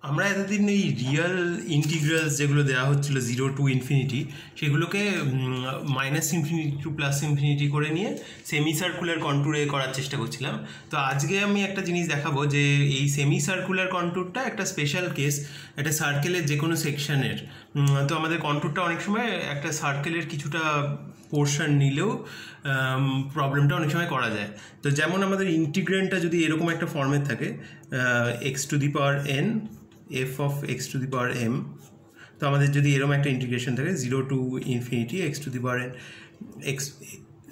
আমরা এতদিন এই রিয়েল ইন্টিগ্রালস যেগুলো দেওয়া হচ্ছিল 0 to ইনফিনিটি সেগুলোকে minus infinity two plus infinity করে নিয়ে সেমি সার্কুলার কন্টুরে করার চেষ্টা করছিলাম। তো আজকে আমি একটা জিনিস দেখাবো যে এই সেমি সার্কুলার কন্টুরটা একটা স্পেশাল কেস, একটা সার্কেলের যে কোনো সেকশনের। তো আমাদের কন্টুরটা অনেক সময় একটা সার্কেলের কিছুটা পোর্শন নিলেও প্রবলেমটা অনেক সময় করা যায়। তো যেমন আমাদের ইন্টিগ্রেন্টটা যদি এরকম একটা ফর্মের থাকে x to the power N f of x to the power m, তো আমাদের যদি এরকম একটা ইন্টিগ্রেশন থাকে 0 to infinity x to the power n x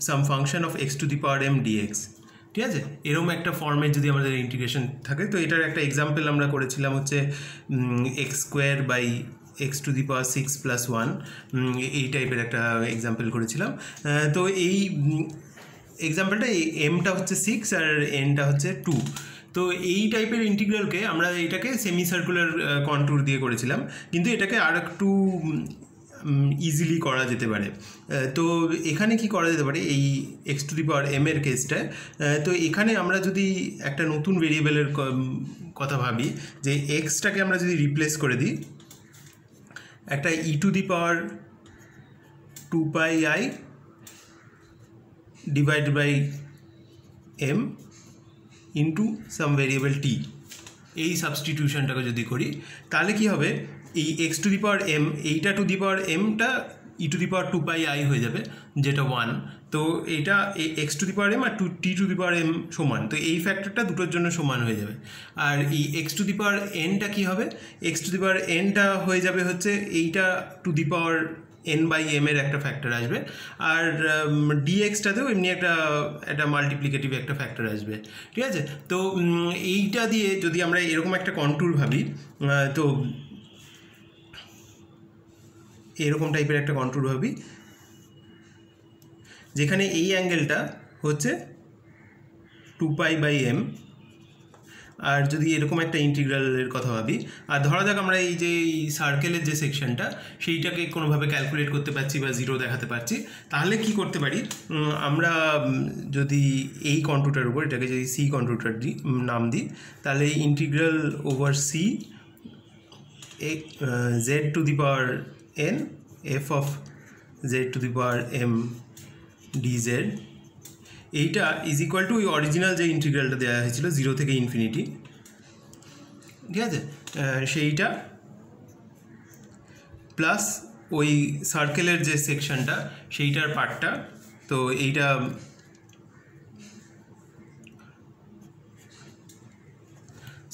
some function of x to the power m dx, ঠিক আছে, এরকম একটা ফর্মের যদি আমাদের ইন্টিগ্রেশন থাকে, তো এটার একটা এক্সাম্পল আমরা করেছিলাম হচ্ছে x square by x to the power 6 plus 1, এই টাইপের একটা এক্সাম্পল করেছিলাম। তো এই এক্সাম্পলটা এমটা হচ্ছে 6 আর এনটা হচ্ছে 2। তো এই টাইপের ইন্টিগ্রালকে আমরা এটাকে সেমি সার্কুলার কন্টুর দিয়ে করেছিলাম, কিন্তু এটাকে আর একটু ইজিলি করা যেতে পারে। তো এখানে কি করা যেতে পারে এই x to the power m এর কেসটা, তো এখানে আমরা যদি একটা নতুন ভেরিয়েবলের কথা ভাবি যে এক্সটাকে আমরা যদি রিপ্লেস করে দিই একটা e to the power 2 pi i divided by m into some variable t, এই সাবস্টিটিউশনটাকে যদি করি তাহলে কি হবে, এই x to the power m এইটা টু দি পাওয়ার এমটা e to the power 2 pi i হয়ে যাবে, যেটা 1। তো এটা x to the power m আর t to the power m সমান, তো এই ফ্যাক্টরটা দুটোর জন্য সমান হয়ে যাবে। আর এই এক্স টু দি পাওয়ার এনটা কী হবে, এক্স টু দি পাওয়ার এনটা হয়ে যাবে হচ্ছে এইটা to the power n by m এর একটা ফ্যাক্টর আসবে, আর ডিএক্সটাতেও এমনি একটা মাল্টিপ্লিকেটিভ একটা ফ্যাক্টর আসবে, ঠিক আছে। তো এইটা দিয়ে যদি আমরা এরকম একটা কন্টুর ভাবি, তো এরকম টাইপের একটা কন্টুর ভাবি যেখানে এই অ্যাঙ্গেলটা হচ্ছে 2 পাই বাই এম, আর যদি এরকম একটা ইন্টিগ্রালের কথা ভাবি, আর ধরা যাক আমরা এই যে সার্কেলের যে সেকশনটা সেইটাকে কোনোভাবে ক্যালকুলেট করতে পারছি বা 0 দেখাতে পারছি, তাহলে কি করতে পারি, আমরা যদি এই কন্টুরটার উপর এটাকে যদি সি কন্টুরটার নাম দিই, তাহলে integral over c z to the power n f of z to the power m dz, এইটা ইজ ইকুয়াল টু ওই অরিজিনাল যে ইন্টিগ্রালটা দেওয়া হয়েছিল 0 থেকে ইনফিনিটি, ঠিক আছে, সেইটা প্লাস ওই সার্কেলের যে সেকশনটা সেইটার পার্টটা। তো এইটা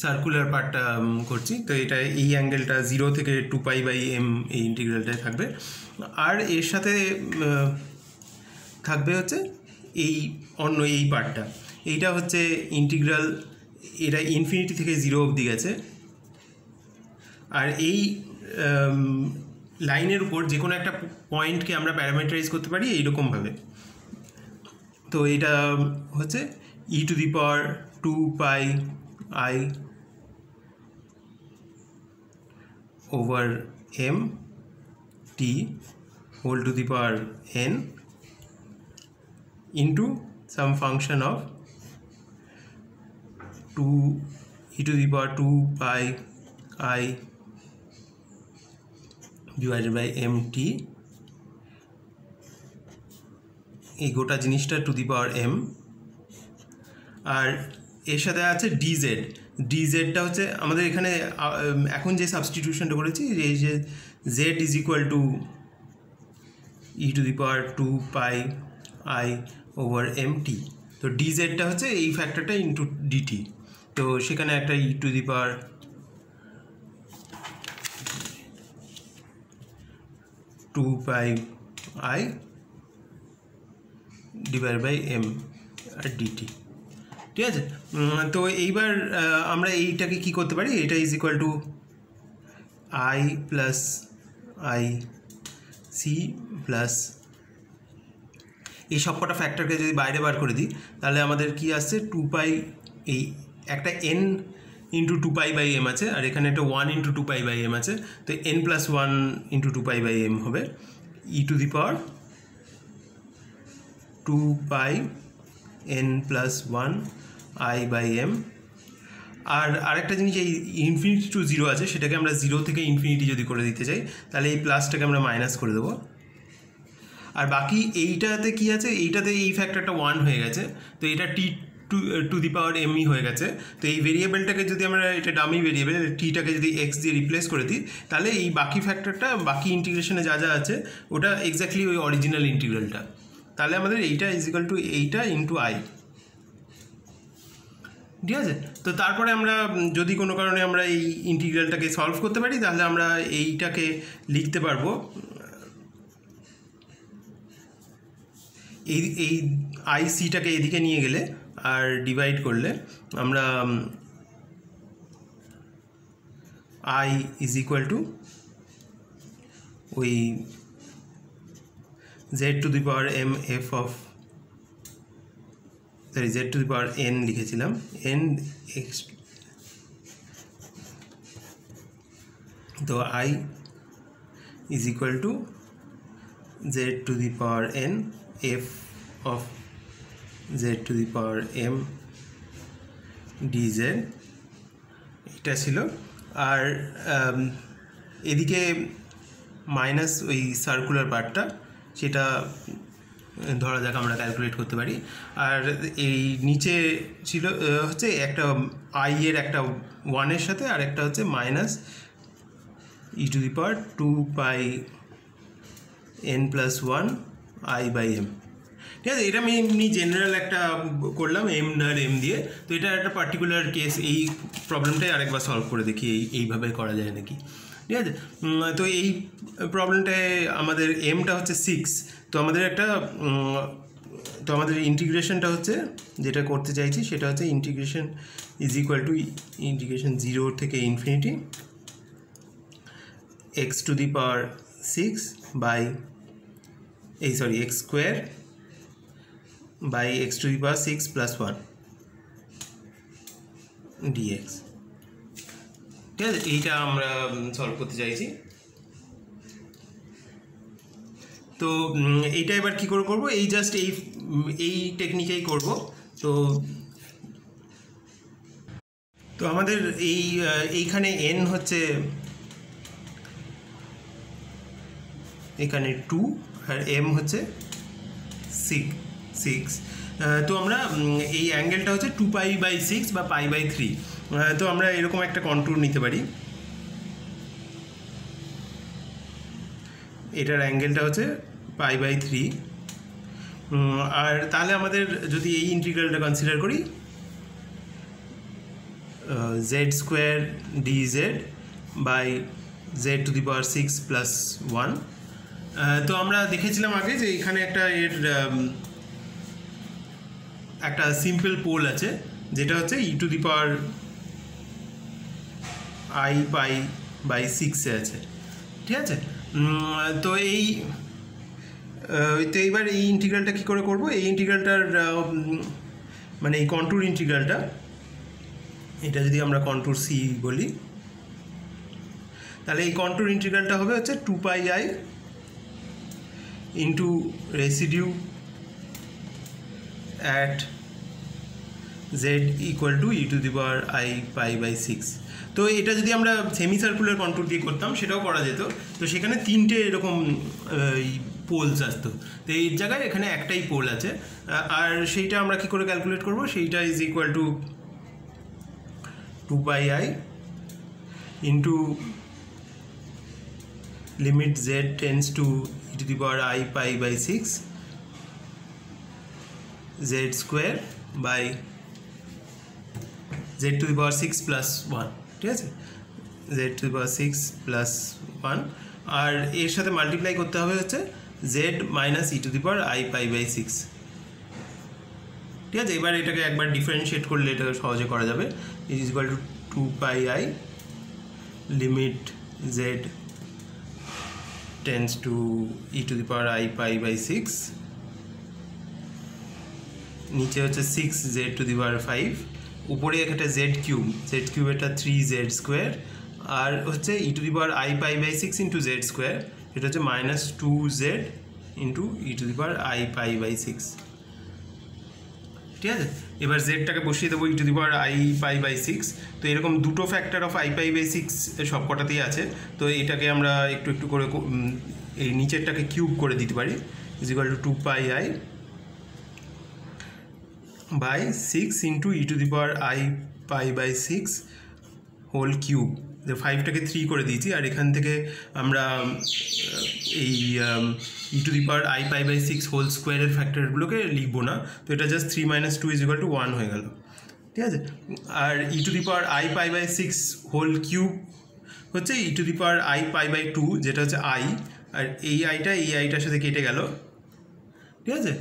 সার্কুলার পার্টটা করছি, তো এটা এই অ্যাঙ্গেলটা 0 থেকে 2 পাই বাই এম এই ইন্টিগ্রালটায় থাকবে, আর এর সাথে থাকবে হচ্ছে এই অন্য এই পার্টটা, এইটা হচ্ছে ইন্টিগ্রাল, এটা ইনফিনিটি থেকে 0 অবধি গেছে, আর এই লাইনের উপর যে কোনো একটা পয়েন্টকে আমরা প্যারামিটারাইজ করতে পারি এইরকমভাবে। তো এটা হচ্ছে e to the power 2 pi i over m t whole to the power n into some function of 2 e to the power 2 pi I divided by mt, এই গোটা জিনিসটা টু দি পাওয়ার এম, আর এর সাথে আছে DZ. ডিজেডটা হচ্ছে আমাদের এখানে এখন যে সাবস্টিটিউশনটা করেছি, এই যে z is equal to e to the power 2 pi i over m t, তো ডিজেডটা হচ্ছে এই ফ্যাক্টরটা ইন্টু ডিটি, তো সেখানে একটা e to the power 2 pi i divide by m আর ডিটি, ঠিক আছে। তো এইবার আমরা এইটাকে কি করতে পারি, এটা is equal to i plus i c plus এই সব কটা ফ্যাক্টরকে যদি বাইরে বার করে দিই তাহলে আমাদের কি আসছে, 2 পাই, এই একটা n into 2 pi by m আছে, আর এখানে একটা 1 ইন্টু 2 পাই বাই এম আছে, তো n plus 1 into 2 pi by m হবে e to the power 2 pi n plus 1 i by m, আর আরেকটা জিনিস, এই ইনফিনিটি টু জিরো আছে, সেটাকে আমরা জিরো থেকে ইনফিনিটি যদি করে দিতে চাই তাহলে এই প্লাসটাকে আমরা মাইনাস করে দেবো। আর বাকি এইটাতে কি আছে, এইটাতে এই ফ্যাক্টরটা 1 হয়ে গেছে, তো এটা টি টু দি পাওয়ার এমই হয়ে গেছে। তো এই ভেরিয়েবলটাকে যদি আমরা, এটা ডামি ভেরিয়েবল, টিটাকে যদি এক্স দিয়ে রিপ্লেস করে দিই তাহলে এই বাকি ফ্যাক্টরটা, বাকি ইন্টিগ্রেশনে যা যা আছে ওটা এক্স্যাক্টলি ওই অরিজিনাল ইন্টিগ্রালটা। তাহলে আমাদের এইটা ইজিক্যাল টু এইটা ইন্টু আই, ঠিক আছে। তো তারপরে আমরা যদি কোনো কারণে আমরা এই ইন্টিগ্রালটাকে সলভ করতে পারি তাহলে আমরা এইটাকে লিখতে পারবো, এই আই সিটাকে এদিকে নিয়ে গেলে আর ডিভাইড করলে আমরা আই ইজ ইকুয়াল টু ওই z to the power m f of, sorry z to the power n লিখেছিলাম, এন এক্স, তো i is equal to z to the power n f of z to the power m dz, এটা ছিল। আর এদিকে minus ওই circular পার্টটা, সেটা ধরা যাক আমরা ক্যালকুলেট করতে পারি। আর এই নিচে ছিল হচ্ছে একটা আই এর একটা 1-এর সাথে, আর একটা হচ্ছে minus e to the power 2 pi n plus 1 i by m, ঠিক আছে। এটা আমি এমনি জেনারেল একটা করলাম এম আর এম দিয়ে। তো এটা একটা পার্টিকুলার কেস, এই প্রবলেমটাই আরেকবার সলভ করে দেখি এইভাবে করা যায় নাকি, ঠিক আছে। তো এই প্রবলেমটায় আমাদের এমটা হচ্ছে 6, তো আমাদের একটা তো আমাদের ইন্টিগ্রেশনটা হচ্ছে, যেটা করতে চাইছি সেটা হচ্ছে integration is equal to integration 0 থেকে infinity x to the power 6 by x square by x to the power 6 plus 1 dx, ঠিক আছে। এইটা আমরা সলভ করতে চাইছি। তো এইটা এবার কী করে করবো, এই জাস্ট এই টেকনিকেই করব। তো আমাদের এইখানে এন হচ্ছে এখানে 2 আর এম হচ্ছে 6। তো আমরা এই অ্যাঙ্গেলটা হচ্ছে 2 পাই বাই 6 বা পাই বাই 3। তো আমরা এরকম একটা কন্ট্যুর নিতে পারি, এটার অ্যাঙ্গেলটা হচ্ছে পাই বাই 3। আর তাহলে আমাদের যদি এই ইন্টিগ্রালটা কনসিডার করি, z square d z by z to the power 6 plus 1। তো আমরা দেখেছিলাম আগে যে এখানে একটা সিম্পল পোল আছে, যেটা হচ্ছে e to the power i pi by 6-এ আছে, ঠিক আছে। তো এইবার এই ইন্টিগ্রালটা কী করে করবো, এই ইন্টিগ্রালটার মানে এই কন্ট্যুর ইন্টিগ্রালটা, এটা যদি আমরা কন্ট্যুর সি বলি, তাহলে এই কন্ট্যুর ইন্টিগ্রালটা হবে হচ্ছে 2 pi i into residue at z equal to e to the power i pi by 6। তো এটা যদি আমরা সেমি সার্কুলার কন্ট্যুর দিয়ে করতাম সেটাও করা যেত। তো সেখানে 3টে এরকম পোলস আসতো, তো এই জায়গায় এখানে একটাই পোল আছে। আর সেইটা আমরা কী করে ক্যালকুলেট করবো, সেইটা is equal to 2 pi i into limit z tends to e to the power i pi by 6 z square by z to the power 6 plus 1, ঠিক আছে, z to the power 6 plus 1। আর এর সাথে multiply করতে হবে হচ্ছে z minus e to the power i pi by 6, ঠিক আছে। এবার এটাকে একবার ডিফারেন্সিয়েট করলে এটা সহজে করা যাবে। It is equal to 2 pi i limit z tends to e to the power i pi by 6, নিচে হচ্ছে 6 জেড টু দি পাওয়ার 5, উপরে একটা জেড কিউব এটা 3 জেড স্কোয়ার, আর হচ্ছে e to the power i pi by 6 into z square, এটা হচ্ছে minus 2 z into e to the power i pi by 6, ঠিক আছে। এবার জেডটাকে বসিয়ে দেবো ই টু দি পাওয়ার i π/6। তো এরকম দুটো ফ্যাক্টর অফ i π/6 সব কটাতেই আছে। তো এটাকে আমরা একটু একটু করে এই নিচেরটাকে কিউব করে দিতে পারি, is equal to 2πi/6 into e to the power i π/6 whole cube. 5টাকে 3 করে দিয়েছি, আর এখান থেকে আমরা এই e to the power i π/6 whole স্কোয়ারের ফ্যাক্টরগুলোকে লিখবো না। তো এটা জাস্ট 3 - 2 = 1 হয়ে গেল, ঠিক আছে। আর e to the power i π/6 whole cube হচ্ছে e to the power i π/2, যেটা হচ্ছে i, আর এই আইটার সাথে কেটে গেল, ঠিক আছে।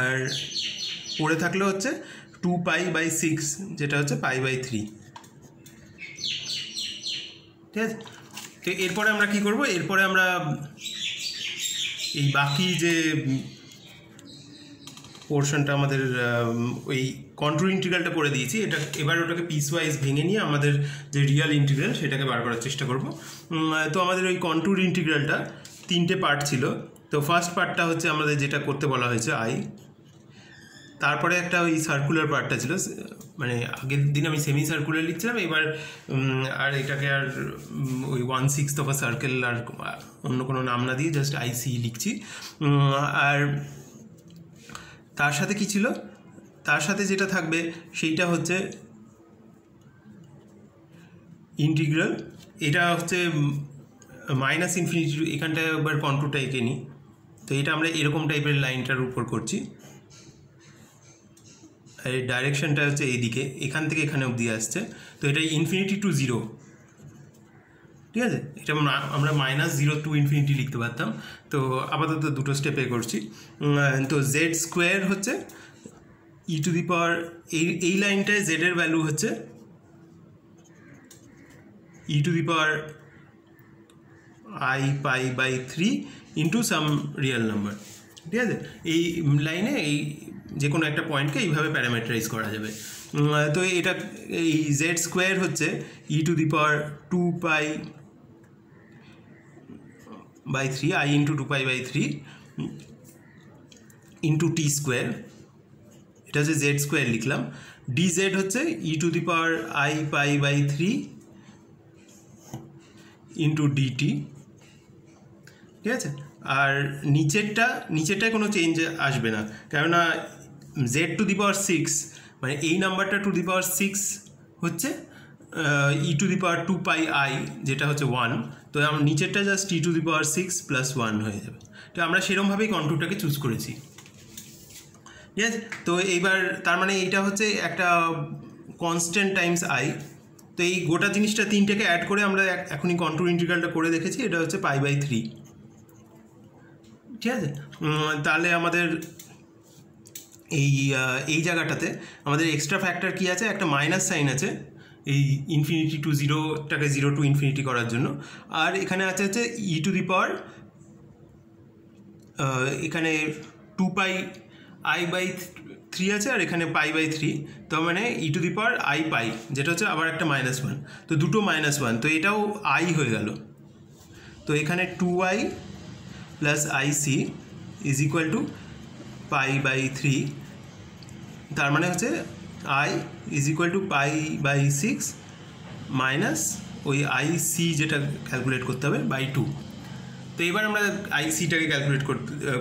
আর পড়ে থাকলে হচ্ছে 2π/6, যেটা হচ্ছে π/3, ঠিক আছে। তো এরপরে আমরা কি করব, এরপরে আমরা এই বাকি যে পোর্শনটা আমাদের ওই কন্ট্রোল ইন্টিগ্রালটা করে দিয়েছি, এটা এবার ওটাকে পিসওয়াইজ ভেঙে নিয়ে আমাদের যে রিয়াল ইন্টিগ্রাল সেটাকে বার করার চেষ্টা করব। তো আমাদের ওই কন্ট্রোল ইন্টিগ্রালটা 3টে পার্ট ছিল। তো ফার্স্ট পার্টটা হচ্ছে আমাদের যেটা করতে বলা হয়েছে i, তারপরে একটা ওই সার্কুলার পার্টটা ছিল, মানে আগের দিন আমি সেমি সার্কুলার লিখছিলাম, এবার আর এটাকে আর ওই 1/6 অফ আ সার্কেল আর অন্য কোনো নাম না দিয়ে জাস্ট IC লিখছি। আর তার সাথে কি ছিল, তার সাথে যেটা থাকবে সেইটা হচ্ছে ইন্টিগ্রাল। এটা হচ্ছে -∞, এখানটায় একবার কন্ট্রোলটা এঁকে নিই। তো এটা আমরা এরকম টাইপের লাইনটার উপর করছি, আর এই ডাইরেকশনটা হচ্ছে এইদিকে, এখান থেকে এখানে অবধি আসছে। তো এটা ∞ to 0, ঠিক আছে। এটা আমরা -0 to ∞ লিখতে পারতাম। তো আপাতত দুটো স্টেপে করছি। তো জেড স্কোয়ার হচ্ছে ই টু দি পাওয়ার, এই লাইনটায় জেডের ভ্যালু হচ্ছে e to the power i π/3 into some real number, ঠিক আছে। এই লাইনে এই যে কোনো একটা পয়েন্টকে এইভাবে প্যারামিটারাইজ করা যাবে। তো এটা এই জেড স্কোয়ার হচ্ছে e to the power 2π/3 i into 2π/3 into t square, এটা হচ্ছে জেড স্কোয়ার লিখলাম। ডিজেড হচ্ছে e to the power i π/3 into dt, ঠিক আছে। আর নিচেরটায় কোনো চেঞ্জ আসবে না, কেননা জেড টু দি পাওয়ার 6, মানে এই নাম্বারটা টু দি পাওয়ার 6 হচ্ছে e to the power 2πi, যেটা হচ্ছে 1। তো আমার নিচেরটা just E to the power 6 + 1 হয়ে যাবে। তো আমরা সেরকমভাবেই কন্ট্রোলটাকে চুজ করেছি, ঠিক আছে। তো এইবার তার মানে এইটা হচ্ছে একটা কনস্ট্যান্ট টাইমস i। তো এই গোটা জিনিসটা 3টাকে অ্যাড করে আমরা এখনই কন্ট্রোল ইন্টিগ্রালটা করে দেখেছি, এটা হচ্ছে π/3, ঠিক আছে। তাহলে আমাদের এই জায়গাটাতে আমাদের এক্সট্রা ফ্যাক্টর কি আছে, একটা মাইনাস সাইন আছে এই ∞ to 0টাকে 0 to ∞ করার জন্য। আর এখানে আছে হচ্ছে ই টু দি পাওয়ার, এখানে 2πi/3 আছে, আর এখানে π/3, তো মানে ই টু দি পাওয়ার i π, যেটা হচ্ছে আবার একটা -1। তো দুটো -1, তো এটাও i হয়ে গেল। তো এখানে 2i + IC is equal two π/3, তার মানে হচ্ছে i is equal to π/6 minus ওই IC যেটা ক্যালকুলেট করতে হবে /2। তো এবার আমরা ICটাকে ক্যালকুলেট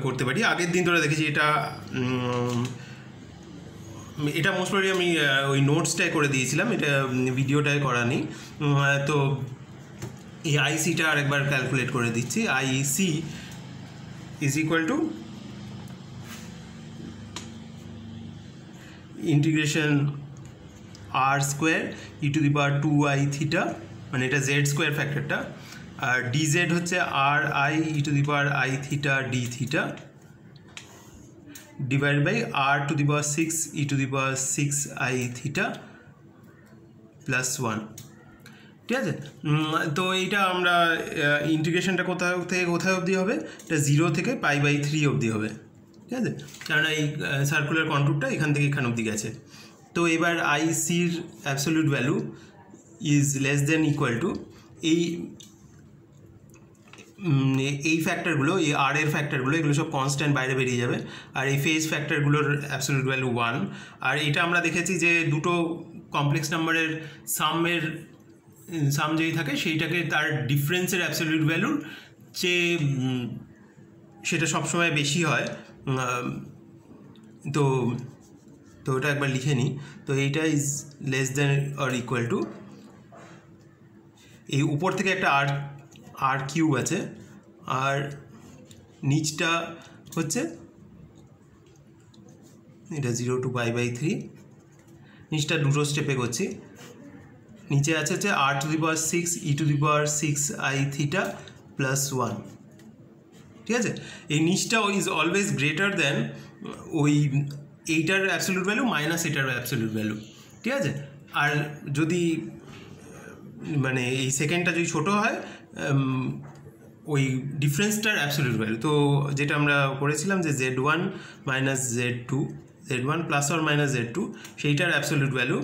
করতে পারি। আগের দিন ধরে দেখেছি এটা মোস্ট প্রবলি আমি ওই নোটসটাই করে দিয়েছিলাম, এটা ভিডিওটায় করা নেই। তো এই ICটা আরেকবার ক্যালকুলেট করে দিচ্ছি। IC is equal to integration r² e to the power 2i θ, মানে এটা জেড স্কোয়ার ফ্যাক্টরটা। আর ডিজেড হচ্ছে ri e to the power i θ dθ divide by r to the power 6 e to the power 6i θ + 1, ঠিক আছে। তো এইটা আমরা ইন্টিগ্রেশনটা কোথায় অবধি হবে, এটা 0 থেকে π/3 অবধি হবে, ঠিক আছে। কারণ এই সার্কুলার কন্ট্রোলটা এখান থেকে এখান অবধি গেছে। তো এবার ICর absolute value is less than equal to এই ফ্যাক্টরগুলো, এই আর এর ফ্যাক্টরগুলো, এগুলো সব কনস্ট্যান্ট বাইরে বেরিয়ে যাবে। আর এই ফেজ ফ্যাক্টরগুলোর অ্যাবসলিউট ভ্যালু 1। আর এটা আমরা দেখেছি যে দুটো কমপ্লেক্স নাম্বারের সাম যেই থাকে সেইটাকে তার ডিফারেন্সের অ্যাবসলিউট ভ্যালুর চেয়ে সেটা সবসময় বেশি হয়। তো ওটা একবার লিখে নিই। তো এইটা is less then or equal to, এই উপর থেকে একটা আর কিউব আছে, আর নিচটা হচ্ছে এটা 0 to π/3। নিচটা দুটো স্টেপে করছি। নিচে আছে হচ্ছে r⁶ e⁶i⁴ প্লাস 1। ঠিক আছে, এই নিচটা ইজ অলওয়েজ গ্রেটার দেন ওই এইটার অ্যাবসলিউট ভ্যালু মাইনাস এটার অ্যাবসলিউট ভ্যালু। ঠিক আছে, আর যদি মানে এই সেকেন্ডটা যদি ছোটো হয় ওই ডিফারেন্সটার অ্যাবসলিউট ভ্যালু। তো যেটা আমরা করেছিলাম যে z1 minus z2, z1 plus or minus z2, সেইটার absolute value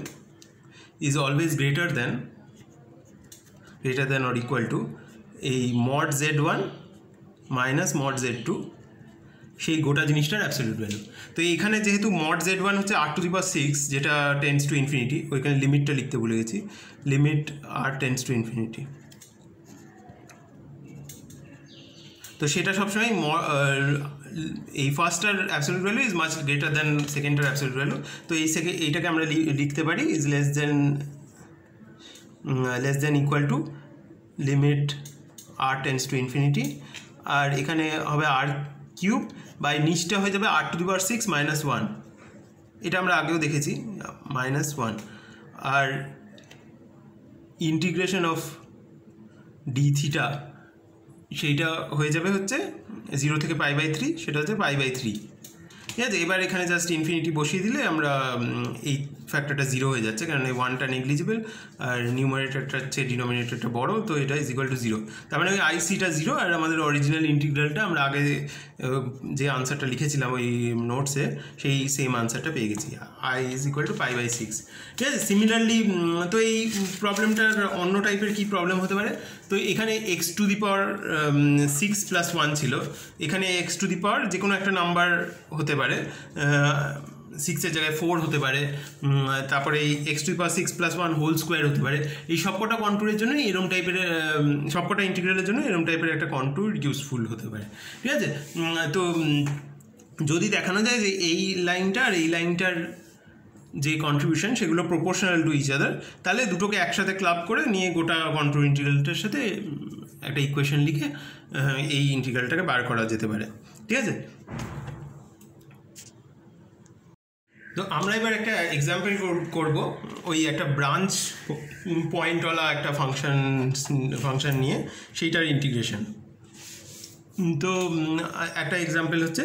is always greater than or equal to এই mod z1 minus mod z2, সেই গোটা জিনিসটার অ্যাবসলিউট ভ্যালু। তো এইখানে যেহেতু মড z1 হচ্ছে r⁶, যেটা টেন্ডস টু ইনফিনিটি, ওইখানে লিমিটটা লিখতে ভুলে গেছি, limit r tends to infinity. তো সেটা সবসময় এই ফার্স্টটার absolute value is much greater than সেকেন্ডটার অ্যাবসলিউট ভ্যালু। তো এইটাকে আমরা লিখতে পারি is less than equal to limit r tends to infinity. আর এখানে হবে r কিউব বাই নিচটা হয়ে যাবে r⁶ মাইনাস 1, এটা আমরা আগেও দেখেছি মাইনাস 1। আর ইন্টিগ্রেশন অফ d⁻, সেইটা হয়ে যাবে হচ্ছে 0 থেকে π/3, সেটা হচ্ছে π/3। ঠিক আছে, এবার এখানে জাস্ট ইনফিনিটি বসিয়ে দিলে আমরা এই ফ্যাক্টরটা 0 হয়ে যাচ্ছে, কারণ এই 1টা নেগলিজিবল আর নিউমারেটরটা হচ্ছে ডিনোমিনেটরটা বড়, তো এটা ইজ ইকুয়াল টু 0। তার মানে ওই আইসিটা 0 আর আমাদের অরিজিনাল ইন্টিগ্রালটা আমরা আগে যে আনসারটা লিখেছিলাম ওই নোটসে, সেই সেম আনসারটা পেয়ে গেছি, i ইজ ইকুয়াল টু π/6। ঠিক আছে, সিমিলারলি তো এই প্রবলেমটার অন্য টাইপের কী প্রবলেম হতে পারে? তো এখানে x⁶ প্লাস 1 ছিল, এখানে x⁴ যে কোনো একটা নাম্বার হতে পারে, 6-এর জায়গায় 4 হতে পারে, তারপরে এই x⁶ প্লাস 1 হোল স্কোয়ার হতে পারে। এই সবকটা কন্ট্যুরের জন্য এরম টাইপের, সবকটা ইন্টিগ্রালের জন্য এরম টাইপের একটা কন্ট্যুর ইউজফুল হতে পারে। ঠিক আছে, তো যদি দেখানো যায় যে এই লাইনটা আর এই লাইনটার যে কন্ট্রিবিউশন সেগুলো প্রপোর্শনাল টু ইচ আদার, তাহলে দুটোকে একসাথে ক্লাব করে নিয়ে গোটা কন্ট্যুর ইন্টিগ্রালটার সাথে একটা ইকুয়েশন লিখে এই ইন্টিগ্রালটাকে বার করা যেতে পারে। ঠিক আছে, তো আমরা এবার একটা এক্সাম্পল করব, ওই একটা ব্রাঞ্চ পয়েন্টওয়ালা একটা ফাংশন নিয়ে সেইটার ইন্টিগ্রেশন। তো একটা এক্সাম্পল হচ্ছে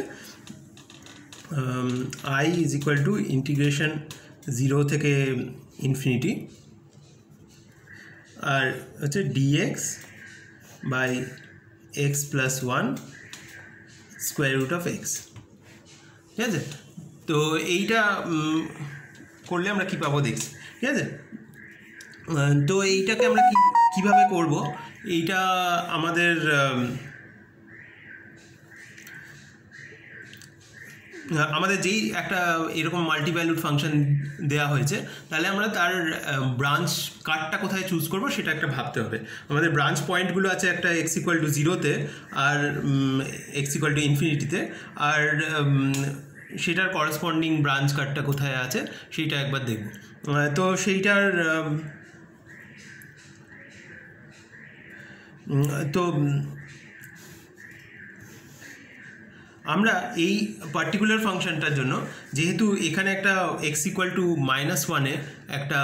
i is equal to integration 0 থেকে ইনফিনিটি, আর হচ্ছে dx by x plus 1 square root of x। ঠিক আছে, তো এইটা করলে আমরা কী পাবো দেখছি। ঠিক আছে, তো এইটাকে আমরা কীভাবে করব, এইটা আমাদের যেই একটা এরকম মাল্টিভ্যালুড ফাংশন দেওয়া হয়েছে, তাহলে আমরা তার ব্রাঞ্চ কাটটা কোথায় চুজ করব সেটা একটা ভাবতে হবে। আমাদের ব্রাঞ্চ পয়েন্টগুলো আছে একটা x=0-তে আর x=∞-তে, আর সেটার করসপন্ডিং ব্রাঞ্চ কাটটা কোথায় আছে সেইটা একবার দেখব। তো সেইটার তো আমরা এই পার্টিকুলার ফাংশনটার জন্য যেহেতু এখানে একটা x=-1-এ একটা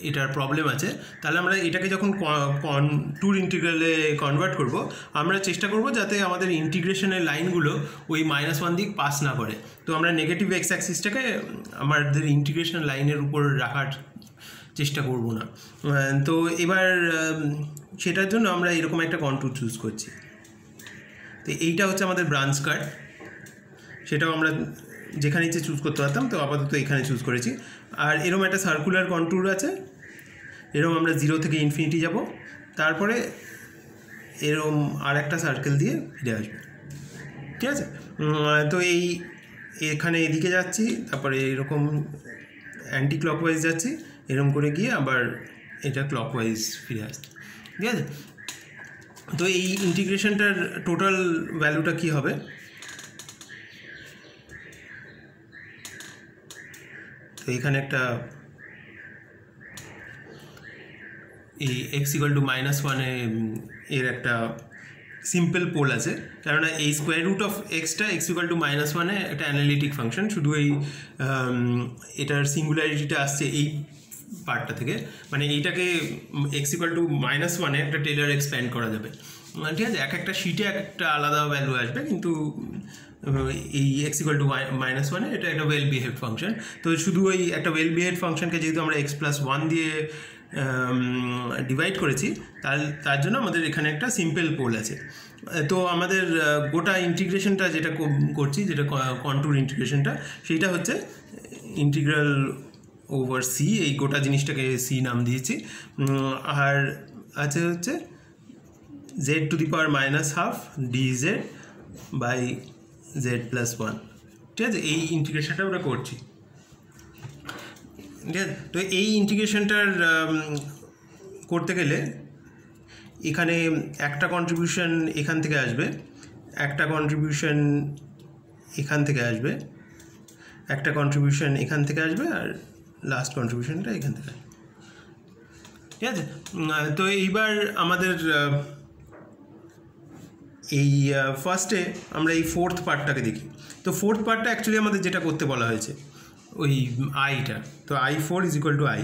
এটার প্রবলেম আছে, তাহলে আমরা এটাকে যখন কন্ট্যুর ইন্টিগ্রালে কনভার্ট করব, আমরা চেষ্টা করব যাতে আমাদের ইন্টিগ্রেশনের লাইনগুলো ওই -1 দিক পাস না করে। তো আমরা নেগেটিভ এক্স অ্যাক্সিসটাকে আমাদের ইন্টিগ্রেশন লাইনের উপর রাখার চেষ্টা করব না। তো এবার সেটার জন্য আমরা এরকম একটা কন্ট্যুর চুজ করছি। তো এইটা হচ্ছে আমাদের ব্রাঞ্চ কাট, সেটাও আমরা যেখানে ইচ্ছে চুজ করতে পারতাম, তো আপাতত এখানে চুজ করেছি। আর এরকম একটা সার্কুলার কন্ট্যুর আছে, এরকম আমরা 0 থেকে ইনফিনিটি যাব, তারপরে এরকম আর একটা সার্কেল দিয়ে ফিরে আসবে, ঠিক আছে। তো এই এখানে এদিকে যাচ্ছি, তারপরে এরকম অ্যান্টি ক্লকওয়াইজ যাচ্ছি, এরকম করে গিয়ে আবার এটা ক্লকওয়াইজ ফিরে আসছে, ঠিক আছে। তো এই ইন্টিগ্রেশনটার টোটাল ভ্যালুটা কী হবে? তো এখানে একটা এই x = -1 এর একটা সিম্পল পোল আছে, কেননা এই স্কোয়ার রুট অফ এক্সটা x = -1 একটা অ্যানালিটিক ফাংশন, শুধু এই এটার সিঙ্গুলারিটিটা আসছে এই পার্টটা থেকে, মানে এইটাকে x = -1 একটা টেলর এক্সপ্যান্ড করা যাবে, ঠিক আছে। এক একটা শিটে একটা আলাদা ভ্যালু আসবে, কিন্তু এই x = -1 এটা একটা ওয়েল বিহেভড ফাংশন। তো শুধু ওই একটা ওয়েল বিহেভড ফাংশনকে যেহেতু আমরা x+1 দিয়ে ডিভাইড করেছি, তার জন্য আমাদের এখানে একটা সিম্পল পোল আছে। তো আমাদের গোটা ইন্টিগ্রেশনটা যেটা করছি, যেটা কন্ট্যুর ইন্টিগ্রেশনটা, সেইটা হচ্ছে ইন্টিগ্রাল ওভার c, এই গোটা জিনিসটাকে c নাম দিয়েছি। আর আছে হচ্ছে z⁻⁻½ dz বাই z+1, ঠিক আছে। এই ইন্টিগ্রেশনটা আমরা করছি, ঠিক আছে। তো এই ইন্টিগ্রেশনটার করতে গেলে এখানে একটা কন্ট্রিবিউশন এখান থেকে আসবে, একটা কন্ট্রিবিউশন এখান থেকে আসবে, একটা কন্ট্রিবিউশন এখান থেকে আসবে, আর লাস্ট কন্ট্রিবিউশনটা এখান থেকে আসবে, ঠিক আছে। তো এইবার আমাদের এই ফার্স্টে আমরা এই ফোর্থ পার্টটাকে দেখি। তো ফোর্থ পার্টটা অ্যাকচুয়ালি আমাদের যেটা করতে বলা হয়েছে ওই আইটা, তো I4 = I,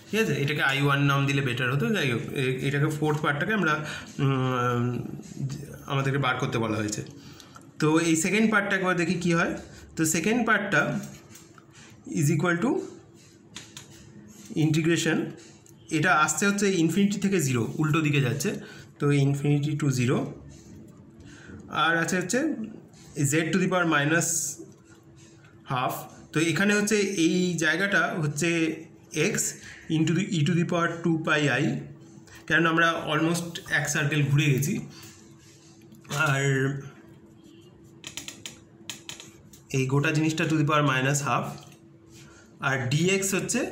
ঠিক আছে। এটাকে I1 নাম দিলে বেটার হতো, যাই হোক এটাকে ফোর্থ পার্টটাকে আমরা আমাদেরকে বার করতে বলা হয়েছে। তো এই সেকেন্ড পার্টটা একবার দেখি কী হয়। তো সেকেন্ড পার্টটা = ইন্টিগ্রেশন, এটা আসতে হচ্ছে ইনফিনিটি থেকে 0, উল্টো দিকে যাচ্ছে, তো ইনফিনিটি টু 0, আর আছে হচ্ছে z⁻⁻²। তো এখানে হচ্ছে এই জায়গাটা হচ্ছে x × e⁻²πi, কারণ আমরা অলমোস্ট এক সার্কেল ঘুরে গেছি। আর এই গোটা জিনিসটা ⁻⁻², আর dx হচ্ছে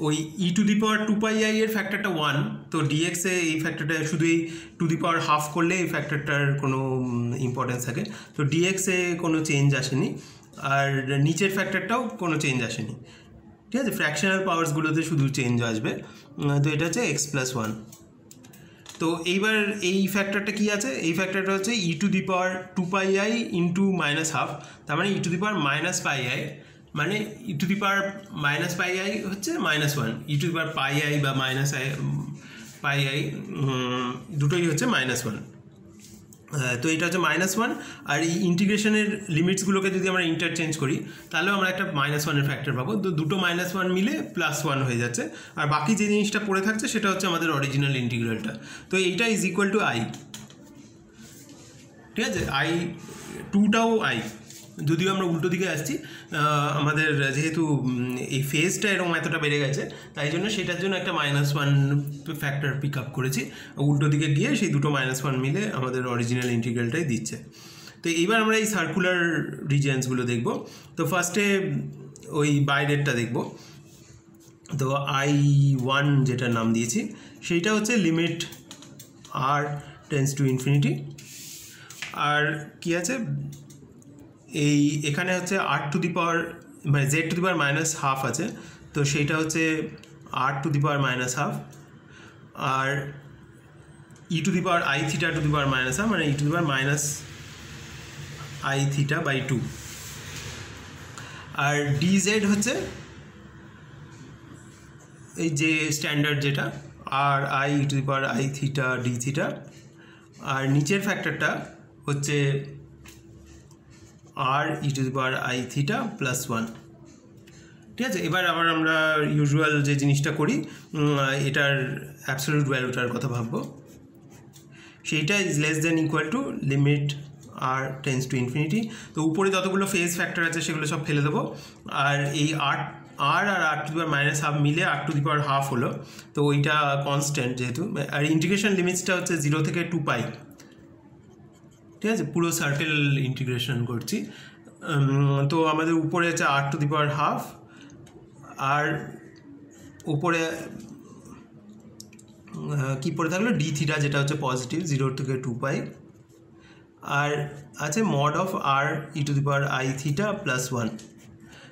ওই e⁻²πi এর ফ্যাক্টরটা 1, তো dx এ এই ফ্যাক্টরটা শুধু এই ½ করলে এই ফ্যাক্টরটার কোনো ইম্পর্টেন্স থাকে, তো dx এ কোনো চেঞ্জ আসেনি, আর নিচের ফ্যাক্টরটাও কোনো চেঞ্জ আসেনি, ঠিক আছে। ফ্র্যাকশনাল পাওয়ার্সগুলোতে শুধু চেঞ্জ আসবে। তো এটা হচ্ছে x+1। তো এইবার এই ফ্যাক্টরটা কি আছে? এই ফ্যাক্টরটা হচ্ছে e⁻²πi × -½ তার মানে e⁻−πi, মানে e⁻−πi হচ্ছে -1, e⁻πi বা -πi দুটোই হচ্ছে -1। তো এটা হচ্ছে -1, আর এই ইন্টিগ্রেশনের লিমিটসগুলোকে যদি আমরা ইন্টারচেঞ্জ করি তাহলেও আমরা একটা -1 ফ্যাক্টর পাবো। তো দুটো -1 মিলে +1 হয়ে যাচ্ছে, আর বাকি যে জিনিসটা পড়ে থাকছে সেটা হচ্ছে আমাদের অরিজিনাল ইন্টিগ্রালটা। তো এইটা = I, ঠিক আছে। I2টাও I, যদিও আমরা উল্টো দিকে আসছি, আমাদের যেহেতু এই ফেজটা এরকম এতটা বেড়ে গেছে, তাই জন্য সেটার জন্য একটা -1 ফ্যাক্টর পিক আপ করেছি, উল্টো দিকে গিয়ে সেই দুটো -1 মিলে আমাদের অরিজিনাল ইন্টিগ্রালটাই দিচ্ছে। তো এইবার আমরা এই সার্কুলার রিজিয়ন্সগুলো দেখব। তো ফার্স্টে ওই বাইরেরটা দেখব। তো I1 যেটা নাম দিয়েছি সেইটা হচ্ছে limit r tends to infinity, আর কি আছে এই এখানে হচ্ছে মানে z⁻⁻½ আছে, তো সেইটা হচ্ছে r⁻⁻², আর e⁻⁻⁻⁻, মানে e⁻−i⁻², আর dz হচ্ছে এই যে স্ট্যান্ডার্ড যেটা r⁻i⁻dθ, আর নিচের ফ্যাক্টরটা হচ্ছে r⁻i⁻1, ঠিক আছে। এবার আবার আমরা ইউজুয়াল যে জিনিসটা করি, এটার অ্যাবসলিউট ভ্যালুটার কথা ভাববো, সেইটা > limit r tends to infinity. তো উপরে যতগুলো ফেজ ফ্যাক্টর আছে সেগুলো সব ফেলে দেবো, আর এই r আর to the power minus half মিলে r to the power half হলো, তো ওইটা কনস্ট্যান্ট যেহেতু, আর ইন্টিগ্রেশন লিমিটসটা হচ্ছে 0 থেকে 2π, ঠিক আছে, পুরো সার্কেল ইন্টিগ্রেশন করছি। তো আমাদের উপরে আছে আর টু দি পাওয়ার হাফ, আর উপরে কি পড়ে থাকলো ডি থিটা, যেটা হচ্ছে পজিটিভ 0 থেকে 2π, আর আছে mod of r e to the power i theta plus 1।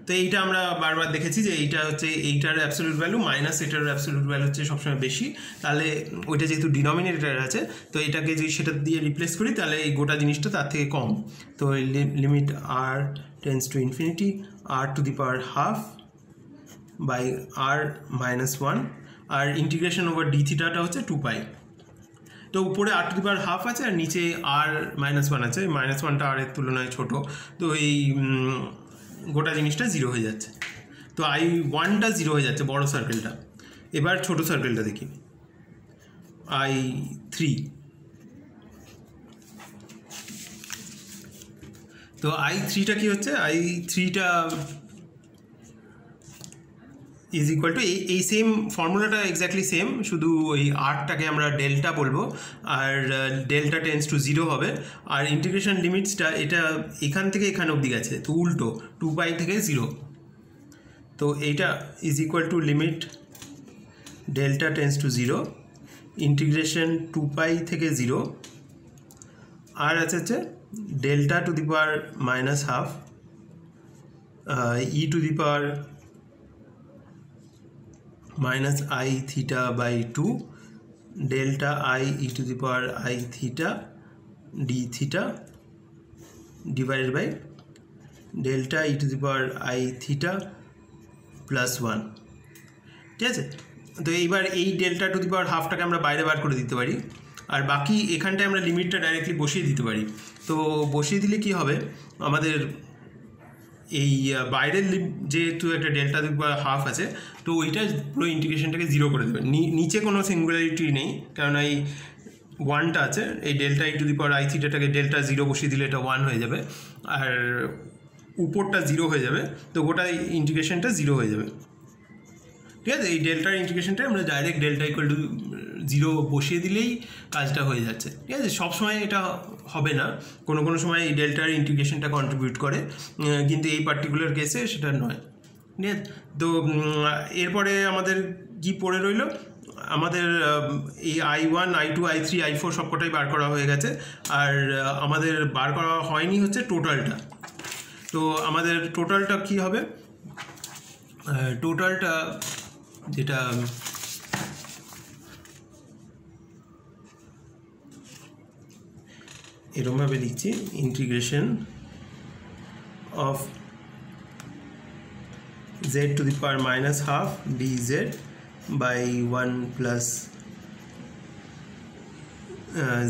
তো এইটা আমরা বারবার দেখেছি যে এইটা হচ্ছে এইটার অ্যাবসলিউট ভ্যালু মাইনাস এটার অ্যাবসলিউট ভ্যালু হচ্ছে সবসময় বেশি, তাহলে ওইটা যেহেতু ডিনোমিনেটর আছে, তো এটাকে যদি সেটা দিয়ে রিপ্লেস করি তাহলে এই গোটা জিনিসটা তার থেকে কম। তো limit r tends to infinity r to the power half by r minus 1, আর ইন্টিগ্রেশন ওভার ডি থিটাটা হচ্ছে 2π। তো উপরে আর টু দি পাওয়ার হাফ আছে আর নিচে আর মাইনাস 1 আছে, মাইনাস 1টা আর এর তুলনায় ছোটো, তো এই গোটা জিনিসটা 0 হয়ে যাচ্ছে। তো I1টা 0 হয়ে যাচ্ছে বড় সার্কেলটা। এবার ছোট সার্কেলটা দেখি, I3। তো I3টা কি হচ্ছে, I3টা ইজ ইকুয়াল টু এই সেম ফর্মুলাটা এক্স্যাক্টলি সেম, শুধু ওই আরটাকে আমরা ডেল্টা বলবো আর ডেল্টা টেন্স টু 0 হবে, আর ইন্টিগ্রেশন লিমিটসটা এটা এখান থেকে এখানে অবধি গেছে, তো উল্টো 2π থেকে 0। তো এইটা is equal to limit delta tends to 0 integration 2π থেকে 0, আর আছে delta to the power minus half e to the power minus I theta by 2 delta I e to the power I theta d theta divided by delta e to the power I theta plus 1, ঠিক আছে। তো এইবার এই delta to the পাওয়ার হাফটাকে আমরা বাইরে বার করে দিতে পারি, আর বাকি এখানটায় আমরা লিমিটটা ডাইরেক্টলি বসিয়ে দিতে পারি। তো বসিয়ে দিলে কি হবে, আমাদের এই বাইরের যেহেতু একটা delta to the power half আছে, তো ওইটা পুরো ইন্টিগ্রেশনটাকে 0 করে দেবে। নিচে কোনো সিঙ্গুলারিটি নেই, কারণ এই 1টা আছে, এই delta e to the power i থিটাটাকে ডেল্টা 0 বসিয়ে দিলে এটা 1 হয়ে যাবে, আর উপরটা 0 হয়ে যাবে, তো গোটা ইন্টিগ্রেশনটা 0 হয়ে যাবে, ঠিক আছে। এই ডেল্টার ইন্টিগ্রেশনটা আমরা ডাইরেক্ট ডেল্টা ইকুয়াল টু 0 বসিয়ে দিলেই কাজটা হয়ে যাচ্ছে, ঠিক আছে। সবসময় এটা হবে না, কোনো সময় এই ডেল্টার ইন্টিগ্রেশনটা কন্ট্রিবিউট করে, কিন্তু এই পার্টিকুলার কেসে সেটা নয়, ঠিক আছে। তো এরপরে আমাদের কি পড়ে রইল, আমাদের এই I1 I2 I3 I4 সবকটাই বার করা হয়ে গেছে, আর আমাদের বার করা হয়নি হচ্ছে টোটালটা। তো আমাদের টোটালটা কি হবে, টোটালটা যেটা এরকমভাবে লিখছি, integration of z to the power minus half dz by 1 plus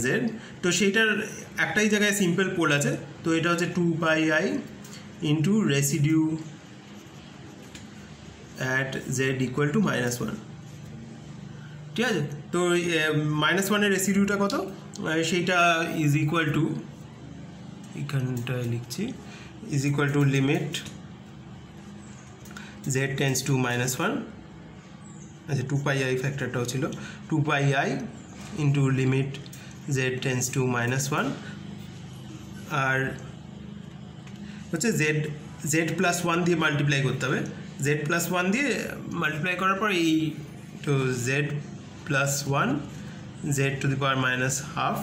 z। তো সেইটার একটাই জায়গায় সিম্পল পোল আছে, তো এটা হচ্ছে 2πi into residue at z equal to -1, ঠিক আছে। তো -1-এর রেসিডিউটা কত, সেইটা ইজ ইকুয়াল টু, এখানটায় লিখছি, is equal to limit z tends two -1, আচ্ছা 2πi ফ্যাক্টরটাও ছিল, 2πi into limit z tends two -1, আর হচ্ছে z প্লাস 1 দিয়ে মাল্টিপ্লাই করতে হবে, z প্লাস 1 দিয়ে মাল্টিপ্লাই করার পর এই তো z plus 1 z to the power minus half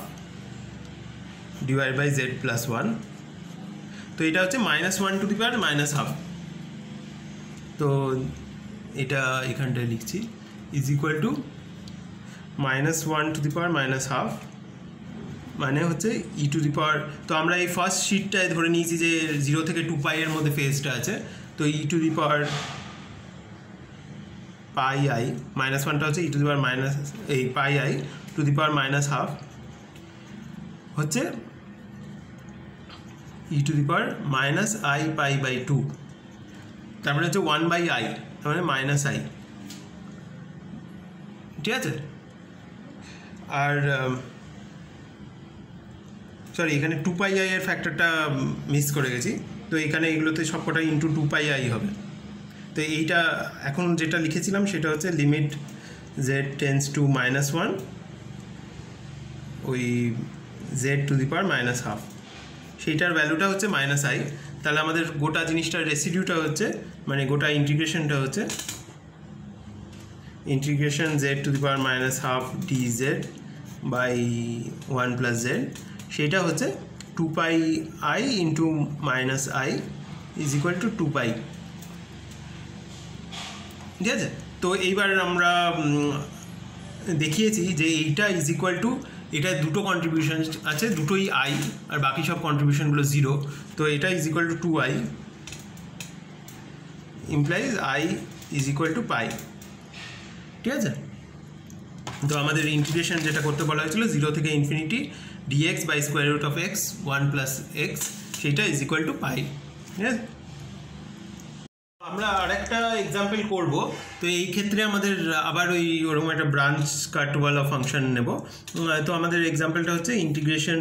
divide by z plus 1, তো এটা হচ্ছে -1 to the power minus half. তো এটা এখানটায় লিখছি, is equal to -1 to the power minus half, মানে হচ্ছে ই টু দি পাওয়ার, তো আমরা এই ফার্স্ট শিটটায় ধরে নিয়েছি যে 0 থেকে 2π এর মধ্যে ফেজটা আছে, তো ই to the power pi I, -1টা হচ্ছে e to the power minus এই pi i to the power minus half হচ্ছে e to the power minus i pi by 2, তারপরে হচ্ছে 1/i, তার মানে -i, ঠিক আছে। আর সরি, এখানে 2πi এর ফ্যাক্টরটা মিস করে গেছি, তো এখানে এগুলোতে সবকটা ইন্টু 2πi হবে, তো এইটা এখন যেটা লিখেছিলাম সেটা হচ্ছে লিমিট z টেন্স টু -1 ওই z টু দি পাওয়ার -12 সেইটার ভ্যালুটা হচ্ছে -i। তাহলে আমাদের গোটা জিনিসটার রেসিডিউটা হচ্ছে মানে গোটা ইন্টিগ্রেশনটা হচ্ছে integration z to the power -12 dz by 1 plus z, সেটা হচ্ছে 2πi into -i is equal to 2π। ঠিক আছে, তো এইবার আমরা দেখিয়েছি যে এইটা ইজ ইকুয়াল টু, এটা দুটো কন্ট্রিবিউশন আছে, দুটোই i আর বাকি সব কন্ট্রিবিউশনগুলো 0, তো এটা is equal to 2i implies i is equal to pi. ঠিক আছে, তো আমাদের ইন্টিগ্রেশন যেটা করতে বলা হয়েছিল 0 থেকে infinity dx by square root of x 1 plus x, সেটা ইজ ইকুয়াল টু পাই। ঠিক আছে, আমরা আরেকটা এক্সাম্পল করব। তো এই ক্ষেত্রে আমাদের আবার ওরকম একটা ব্রাঞ্চ কাটওয়ালা ফাংশন নেব। তো আমাদের এক্সাম্পলটা হচ্ছে ইন্টিগ্রেশন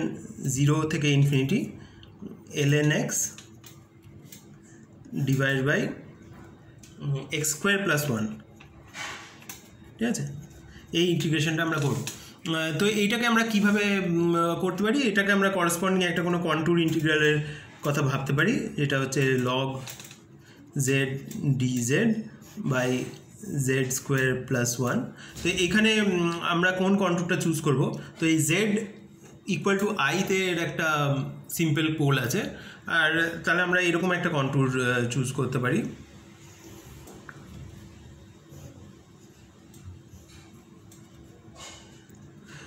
0 থেকে infinity ln x divide by x square plus 1। ঠিক আছে, এই ইন্টিগ্রেশনটা আমরা করব। তো এইটাকে আমরা কিভাবে করতে পারি, এটাকে আমরা করসপন্ডিং একটা কোনো কন্ট্যুর ইন্টিগ্রালের কথা ভাবতে পারি, যেটা হচ্ছে log z dz by z square plus 1। তো এখানে আমরা কোন কন্ট্যুরটা চুজ করব, তো এই z ইকুয়াল টু i-তে এর একটা সিম্পল পোল আছে, আর তাহলে আমরা এরকম একটা কন্ট্যুর চুজ করতে পারি।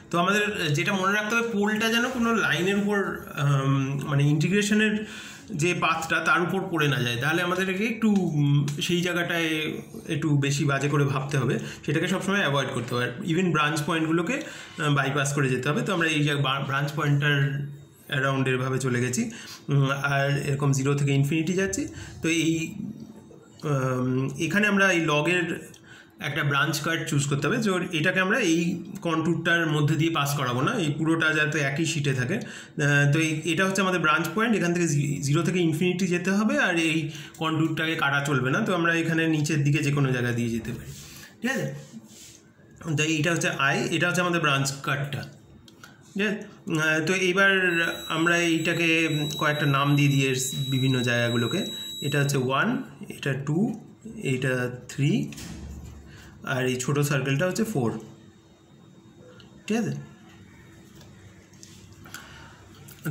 তো আমাদের যেটা মনে রাখতে হবে, পোলটা যেন কোনো লাইনের উপর মানে ইন্টিগ্রেশনের যে পাথটা তার উপর পড়ে না যায়, তাহলে আমাদেরকে একটু সেই জায়গাটায় একটু বেশি বাজে করে ভাবতে হবে, সেটাকে সবসময় অ্যাভয়েড করতে হবে। ইভেন ব্রাঞ্চ পয়েন্টগুলোকে বাইপাস করে যেতে হবে। তো আমরা এই ব্রাঞ্চ পয়েন্টটার অ্যারাউন্ড এরভাবে চলে গেছি, আর এরকম 0 থেকে ইনফিনিটি যাচ্ছি। তো এখানে আমরা এই লগের একটা ব্রাঞ্চ কাট চুজ করতে হবে, যে এটাকে আমরা এই কন্ট্যুরটার মধ্যে দিয়ে পাস করাবো না, এই পুরোটা যাতে একই শিটে থাকে। তো এটা হচ্ছে আমাদের ব্রাঞ্চ পয়েন্ট, এখান থেকে 0 থেকে ইনফিনিটি যেতে হবে, আর এই কন্ট্যুরটাকে কাটা চলবে না। তো আমরা এখানে নিচের দিকে যে কোনো জায়গায় দিয়ে যেতে পারি। ঠিক আছে, তো এইটা হচ্ছে এটা হচ্ছে আমাদের ব্রাঞ্চ কাটটা। ঠিক আছে, তো এইবার আমরা এইটাকে কয়েকটা নাম দিয়ে দিয়ে বিভিন্ন জায়গাগুলোকে, এটা হচ্ছে 1, এটা 2, এইটা 3, আর এই ছোটো সার্কেলটা হচ্ছে 4। ঠিক আছে,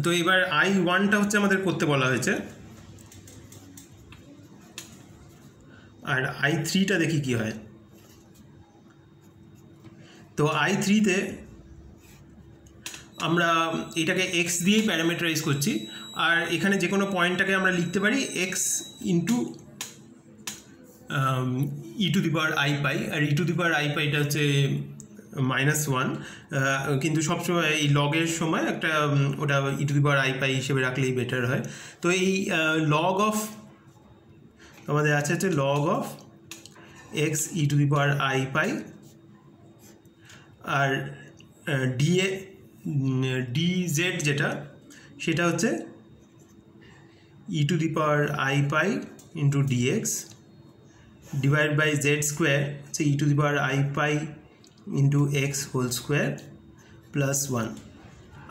তো এবার i1টা হচ্ছে আমাদের করতে বলা হয়েছে, আর i3টা দেখি কি হয়। তো i3-তে আমরা এটাকে x দিয়েই প্যারামিটারাইজ করছি, আর এখানে যে কোনো পয়েন্টটাকে আমরা লিখতে পারি x into e to the power i pi, আর e to the power i পাইটা হচ্ছে -1, কিন্তু সবসময় এই লগের সময় একটা ওটা ই টু দি পাওয়ার আই পাই হিসেবে রাখলেই বেটার হয়। তো এই লগ অফ আমাদের আছে হচ্ছে log of x e to the power i pi, আর ডিজেড যেটা সেটা হচ্ছে e to the power i pi into dx divide by z square হচ্ছে e to the power i pi into x whole square plus 1।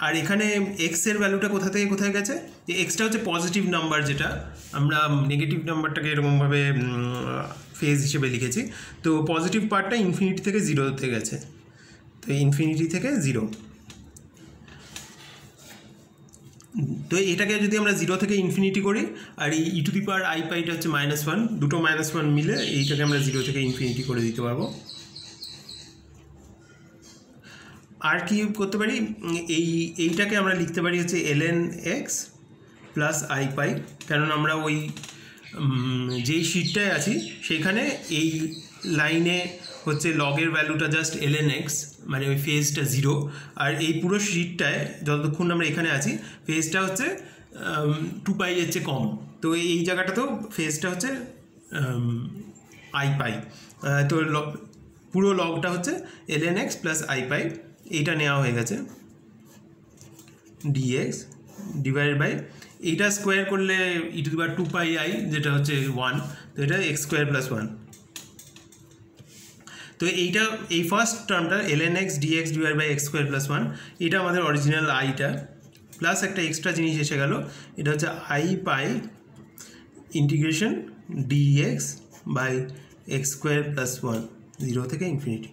আর এখানে এক্সের ভ্যালুটা কোথা থেকে কোথায় গেছে, যে এক্সটা হচ্ছে পজিটিভ নাম্বার, যেটা আমরা নেগেটিভ নাম্বারটাকে এরকমভাবে ফেজ হিসেবে লিখেছি। তো পজিটিভ পার্টটা ইনফিনিটি থেকে 0-তে গেছে, তো ইনফিনিটি থেকে 0। তো এটাকে যদি আমরা 0 থেকে ইনফিনিটি করি, আর এই e to the power i পাইটা হচ্ছে -1, দুটো -1 মিলে এইটাকে আমরা 0 থেকে ইনফিনিটি করে দিতে পারবো। আর কি করতে পারি, এইটাকে আমরা লিখতে পারি হচ্ছে ln x প্লাস আই পাই, কারণ আমরা ওই যেই শিটটায় আছি সেখানে এই লাইনে হচ্ছে লগের ভ্যালুটা জাস্ট ln x, মানে ওই ফেজটা 0, আর এই পুরো শিটটায় যতক্ষণ আমরা এখানে আছি ফেজটা হচ্ছে 2π এর চেয়ে কম। তো এই জায়গাটাতেও ফেজটা হচ্ছে আই পাই, তো পুরো লগটা হচ্ছে ln x প্লাস আই পাই, এইটা নেওয়া হয়ে গেছে dx ডিভাইডেড বাই এইটা স্কোয়ার করলে ই টু দি পাওয়ার 2πi যেটা হচ্ছে 1, তো এটা এক্স স্কোয়ার প্লাস ওয়ান। তো এইটা এই ফার্স্ট টার্মটা ln x dx divide by x square plus one, এটা আমাদের অরিজিনাল আইটা, প্লাস একটা এক্সট্রা জিনিস এসে গেল, এটা হচ্ছে i pi integration dx by x square plus one, 0 থেকে ইনফিনিটি।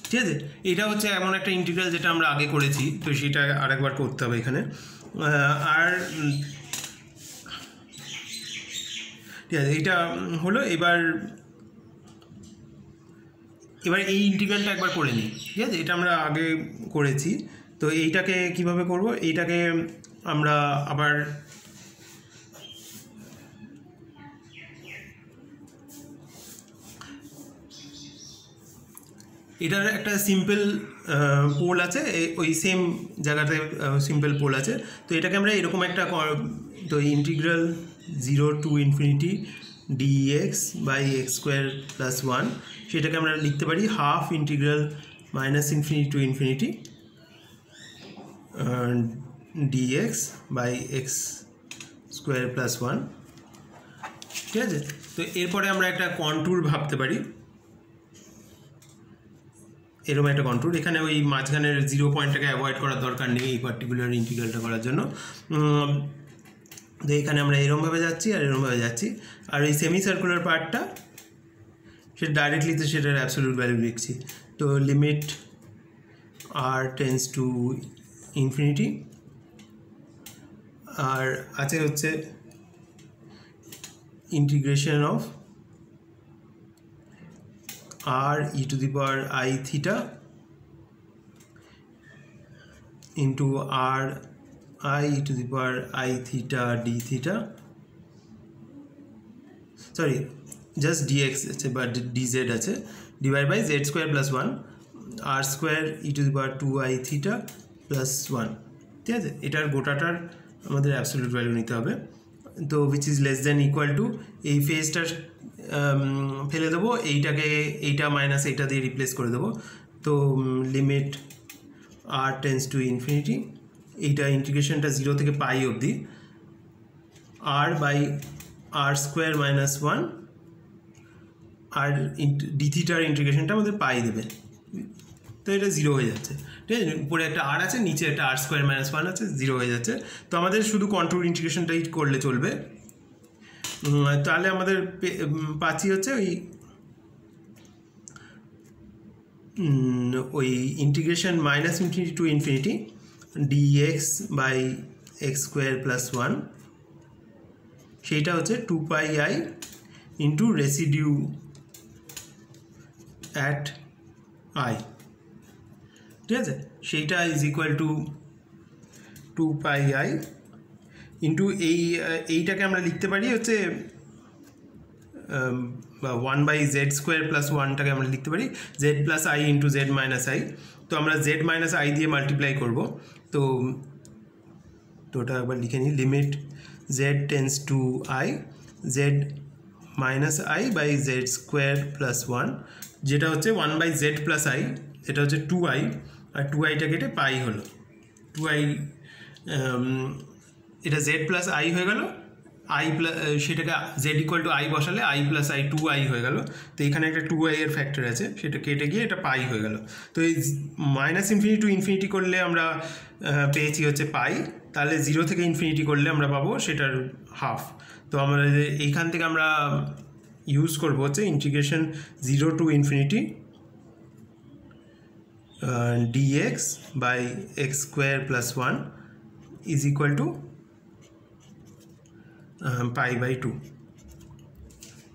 ঠিক আছে, এটা হচ্ছে এমন একটা ইন্টিগ্রাল যেটা আমরা আগে করেছি, তো সেটা আরেকবার করতে হবে এখানে। আর ঠিক আছে, এইটা হলো। এবার এই ইন্টিগ্রালটা একবার করে নিই। ঠিক আছে, এটা আমরা আগে করেছি, তো এইটাকে কিভাবে করব, এইটাকে আমরা আবার এটার একটা সিম্পল পোল আছে, ওই সেম জায়গাতে সিম্পল পোল আছে। তো এটাকে আমরা এরকম একটা, তো integral 0 to infinity dx by x square plus one, সেটাকে আমরা লিখতে পারি half integral minus infinity to infinity dx by x square plus one. ঠিক আছে, তো এরপরে আমরা একটা কন্ট্যুর ভাবতে পারি, এরকম একটা কন্ট্যুর। এখানে ওই মাঝখানের 0 পয়েন্টটাকে অ্যাভয়েড করার দরকার নেই এই পার্টিকুলার ইন্টিগ্রালটা করার জন্য। তো এখানে আমরা এরকমভাবে যাচ্ছি আর এরকমভাবে যাচ্ছি, আর এই সেমি সার্কুলার পার্টটা সেটা ডাইরেক্টলি তো সেটার অ্যাবসলিউট ভ্যালু লিখছি। তো limit r tends to infinity, আর আছে হচ্ছে integration of r e to the power I theta into r I e to the power I theta d theta, sorry just dx আছে বা dz আছে, divide by z square plus one r square e to the power 2i theta plus one. ঠিক আছে, এটার গোটাটার আমাদের absolute value নিতে হবে। তো which is less than equal to, এই ফেজটা ফেলে দেবো, এইটা মাইনাস এইটা দিয়ে রিপ্লেস করে দেবো। তো limit r tends to infinity, এইটা ইন্টিগ্রেশনটা 0 থেকে পাই অবধি, r by r square minus one, আর ডি থিটার ইন্টিগ্রেশনটা আমাদের পাই দেবে। তো এটা 0 হয়ে যাচ্ছে। ঠিক আছে, উপরে একটা আর আছে, নিচে একটা আর স্কোয়ার মাইনাস ওয়ান আছে, 0 হয়ে যাচ্ছে। তো আমাদের শুধু কন্ট্যুর ইন্টিগ্রেশনটাই করলে চলবে। তাহলে আমাদের পাচ্ছি হচ্ছে ওই integration minus infinity to infinity dx by x square plus one, সেইটা হচ্ছে 2πi into residue at i। ঠিক আছে, সেইটা is equal two 2πi into এইটাকে আমরা লিখতে পারি হচ্ছে 1 বাই জেড স্কোয়ার প্লাস ওয়ানটাকে আমরা লিখতে পারি z plus i into z minus i. তো আমরা z মাইনাস আই দিয়ে মাল্টিপ্লাই করবো। তো ওটা একবার লিখে নিই, limit z tends to i z minus i by z square plus one, যেটা হচ্ছে 1 বাই জেড প্লাস আই, এটা হচ্ছে 2i, আর 2iটা কেটে পাই হলো 2i, এটা z প্লাস আই হয়ে গেল, আই প্লাস সেটাকে z ইকুয়াল টু আই বসালে আই প্লাস আই 2i হয়ে গেল। তো এখানে একটা 2i এর ফ্যাক্টর আছে, সেটা কেটে গিয়ে এটা পাই হয়ে গেল। তো এই মাইনাস ইনফিনিটি টু ইনফিনিটি করলে আমরা পেয়েছি হচ্ছে পাই, তাহলে 0 থেকে ইনফিনিটি করলে আমরা পাবো সেটার হাফ। তো আমরা এইখান থেকে আমরা ইউজ করবো হচ্ছে integration 0 to infinity dx by x square plus one is equal to pi by 2।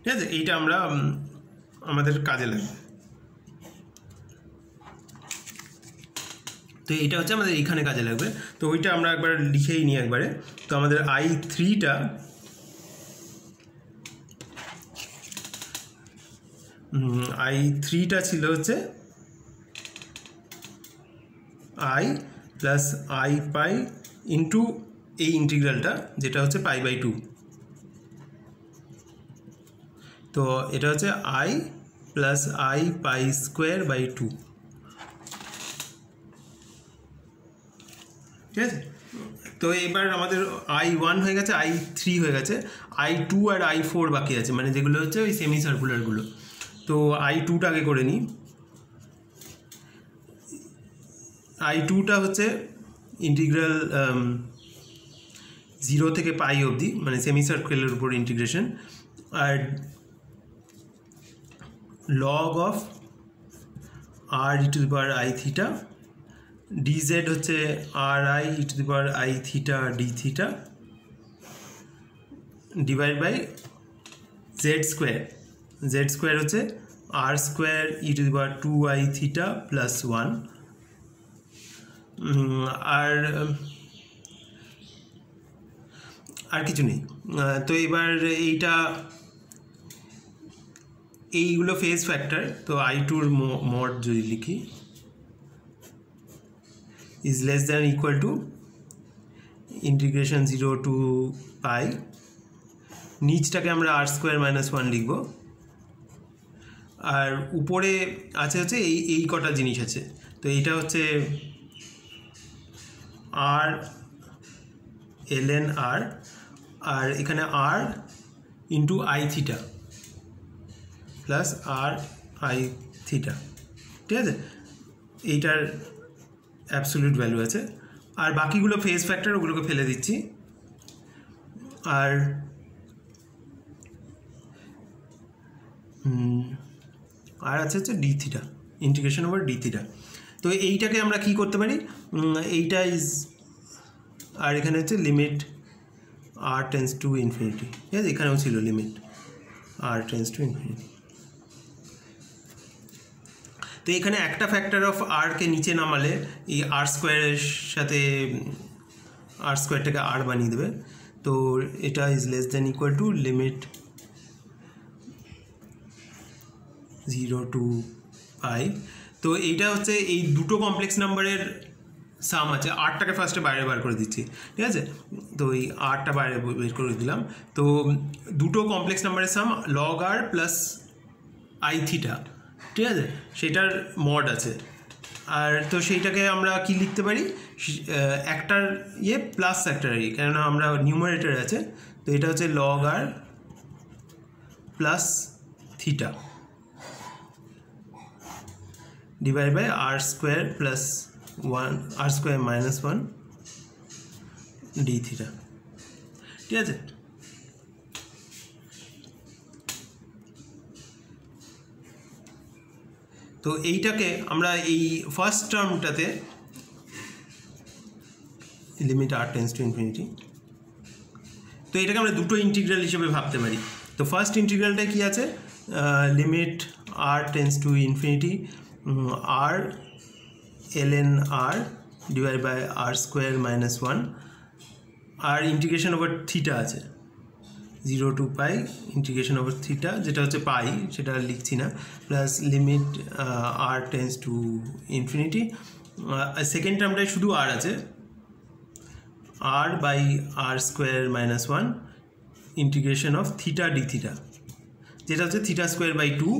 ঠিক আছে, এইটা আমরা আমাদের কাজে লাগবে। তো এইটা হচ্ছে আমাদের এইখানে কাজে লাগবে। তো ওইটা আমরা একবার লিখেই নিই একবারে। তো আমাদের i3টা ছিল হচ্ছে i plus i pi into এই ইন্টিগ্রালটা যেটা হচ্ছে পাই বাই 2। তো এটা হচ্ছে i plus i pi square by 2। ঠিক আছে, তো এবার আমাদের I1 হয়ে গেছে, I3 হয়ে গেছে, I2 আর I4 বাকি আছে, মানে যেগুলো হচ্ছে ওই সেমি সার্কুলারগুলো। তো I2টা আগে করে নিই। I2টা হচ্ছে ইন্টিগ্রাল 0 থেকে পাই অবধি, মানে সেমি সার্কেলের উপর ইন্টিগ্রেশন। আর log of r e to the power I theta, dz হচ্ছে ri e to the power I theta d theta divide by z square হচ্ছে r square e to the power 2 I theta plus 1। আর কিছু নেই। তো এবার এইগুলো phase factor. তো I2 mod যদি লিখি is less than equal to integration 0 to পাই, নিচটাকে আমরা r স্কোয়ার মাইনাস 1 লিখব। আর উপরে আছে হচ্ছে এই কটা জিনিস আছে। তো এইটা হচ্ছে r ln r, আর এখানে r into I theta plus r I theta, ঠিক আছে? এইটার অ্যাবসলিউট ভ্যালু আছে। আর বাকিগুলো ফেজ ফ্যাক্টর, ওগুলোকে ফেলে দিচ্ছি। আর আছে হচ্ছে D theta, integration over D theta. তো এইটাকে আমরা কি করতে পারি, এইটা ইজ, আর এখানে হচ্ছে limit r tends to infinity, ঠিক আছে? এখানেও ছিল limit r tends to infinity. তো এখানে একটা ফ্যাক্টর অফ rকে নিচে নামালে এই r স্কোয়ারের সাথে r স্কোয়ারটাকে r বানিয়ে দেবে। তো এটা is less than equal to limit 0 to পাই। তো এইটা হচ্ছে এই দুটো কমপ্লেক্স নাম্বারের সাম আছে। আরটাকে ফার্স্টে বাইরে বার করে দিচ্ছি, ঠিক আছে? তো এই আরটা বাইরে বের করে দিলাম। তো দুটো কমপ্লেক্স নাম্বারের সাম log r plus I theta, ঠিক আছে? সেটার মড আছে। আর তো সেইটাকে আমরা কি লিখতে পারি, একটার প্লাস একটার কেননা আমরা নিউমারেটর আছে। তো এটা হচ্ছে log r plus theta divide by r square plus 1 r square minus 1 d theta, ঠিক আছে? তো এইটাকে আমরা এই ফার্স্ট টার্মটাতে limit r tends to infinity, তো এটাকে আমরা দুটো ইন্টিগ্রাল হিসেবে ভাবতে পারি। তো ফার্স্ট ইন্টিগ্রালটা কি আছে, limit r tends to infinity r ln r divide by r square minus 1, আর ইন্টিগ্রেশন ওভার থিটা আছে 0 to pi integration over theta, যেটা হচ্ছে পাই, সেটা লিখছি না, plus limit r tends to infinity. Second টার্মটায় শুধু r আছে, r by r square minus 1 integration of theta d theta, যেটা হচ্ছে থিটা স্কোয়ার বাই 2,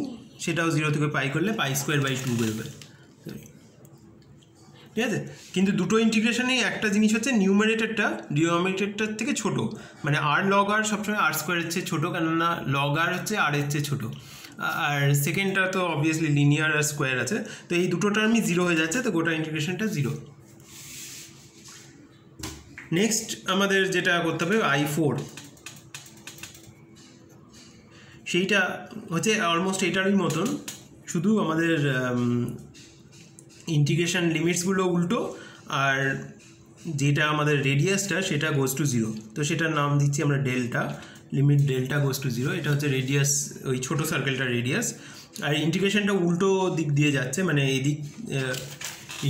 সেটাও 0 থেকে পাই করলে পাই স্কোয়ার বাই 2 বেরোবে, ঠিক আছে? কিন্তু দুটো ইন্টিগ্রেশনেই একটা জিনিস হচ্ছে নিউমারেটরটা ডিনোমিনেটরটার থেকে ছোট, মানে r log r সবসময় r স্কোয়ারের চেয়ে ছোটো, কেননা log r হচ্ছে r এর চেয়ে ছোটো। আর সেকেন্ডটা তো অবভিয়াসলি লিনিয়ার আর স্কোয়ার আছে, তো এই দুটো টার্মই 0 হয়ে যাচ্ছে, তো গোটা ইন্টিগ্রেশনটা 0। নেক্সট আমাদের যেটা করতে হবে I4, সেইটা হচ্ছে অলমোস্ট এটারই মতন, শুধু আমাদের ইন্টিগ্রেশন লিমিটসগুলো উল্টো, আর যেটা আমাদের রেডিয়াসটা সেটা গোজ টু 0। তো সেটার নাম দিচ্ছি আমরা delta, limit delta goes to 0। এটা হচ্ছে রেডিয়াস, ওই ছোটো সার্কেলটার রেডিয়াস। আর ইন্টিগ্রেশনটা উল্টো দিক দিয়ে যাচ্ছে, মানে এই দিক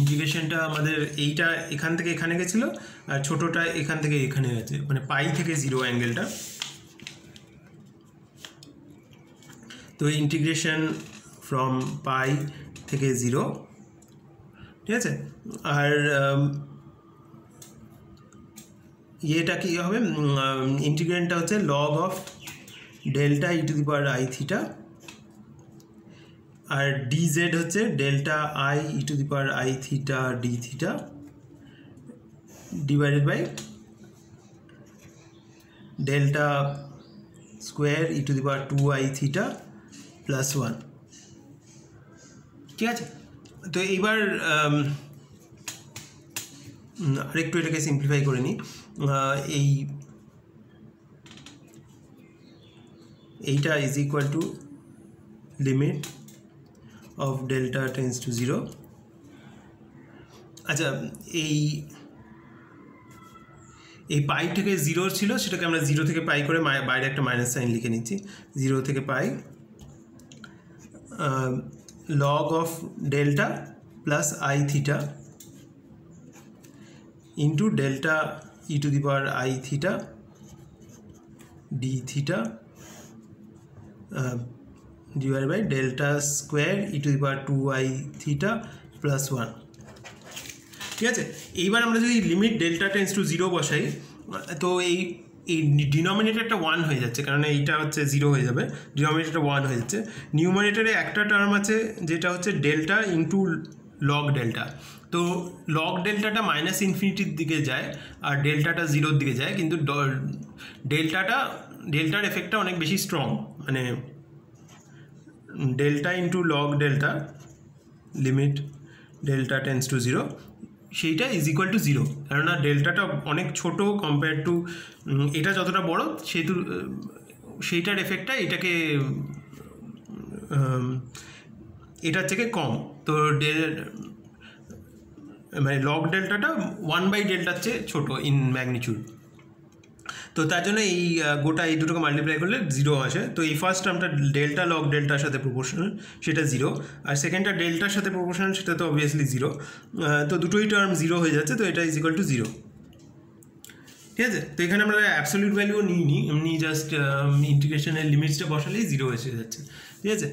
ইন্টিগ্রেশনটা আমাদের এইটা এখান থেকে এখানে গেছিলো, আর ছোটোটা এখান থেকে এখানে গেছে, মানে পাই থেকে 0 অ্যাঙ্গেলটা। তো ইন্টিগ্রেশন ফ্রম পাই থেকে 0, ঠিক আছে? আর এটা কি হবে, ইন্টিগ্রেন্টটা হচ্ছে log of delta e to the power I theta, আর dz হচ্ছে delta I e to the power I theta d theta divided by delta square e to the power 2i theta plus 1। ঠিক আছে, তো এইবার আরেকটু এটাকে simplify করে নিই। এইটা is equal to limit of delta tends to 0। আচ্ছা, এই পাই থেকে 0 ছিল, সেটাকে আমরা 0 থেকে পাই করে বাইরে একটা মাইনাস সাইন লিখে নিচ্ছি। 0 থেকে পাই log of delta plus I theta into delta e to the power I theta d theta divided by delta square e to the power 2i theta plus 1। ঠিক আছে, এইবার আমরা যদি লিমিট ডেল্টা টেন্স টু 0 বসাই, তো এই ডিনোমিনেটরটা 1 হয়ে যাচ্ছে, কারণ এইটা হচ্ছে 0 হয়ে যাবে, ডিনোমিনেটরটা 1 হয়ে যাচ্ছে। নিউমারেটরে একটা টার্ম আছে যেটা হচ্ছে ডেল্টা ইন্টু লগ ডেল্টা। তো লগ ডেল্টাটা মাইনাস ইনফিনিটির দিকে যায় আর ডেল্টাটা 0-র দিকে যায়, কিন্তু ডেল্টার এফেক্টটা অনেক বেশি স্ট্রং, মানে delta into log delta limit delta tends to 0 সেইটা ইজ ইকুয়াল টু 0, কেননা ডেল্টাটা অনেক ছোট কম্পেয়ার টু এটা যতটা বড়, সেহেতু সেইটার এফেক্টটা এটার থেকে কম। তো মানে লগ ডেল্টাটা 1/, ডেল্টার চেয়ে ছোটো ইন ম্যাগনিটিউড। তো তার জন্য এই গোটা এই দুটোকে মাল্টিপ্লাই করলে 0 আসে। তো এই ফার্স্ট টার্মটা ডেল্টা লগ ডেল্টার সাথে প্রপোর্শনাল, সেটা 0, আর সেকেন্ডটা ডেল্টার সাথে প্রপোর্শনাল, সেটা তো অবভিয়াসলি 0। তো দুটোই টার্ম 0 হয়ে যাচ্ছে, তো এটা ইজ ইকুয়াল টু 0। ঠিক আছে, তো এখানে আমরা অ্যাবসলিউট ভ্যালুও নিইনি, এমনি জাস্ট ইন্টিগ্রেশনের লিমিটসটা বসালেই 0 এসে যাচ্ছে। ঠিক আছে,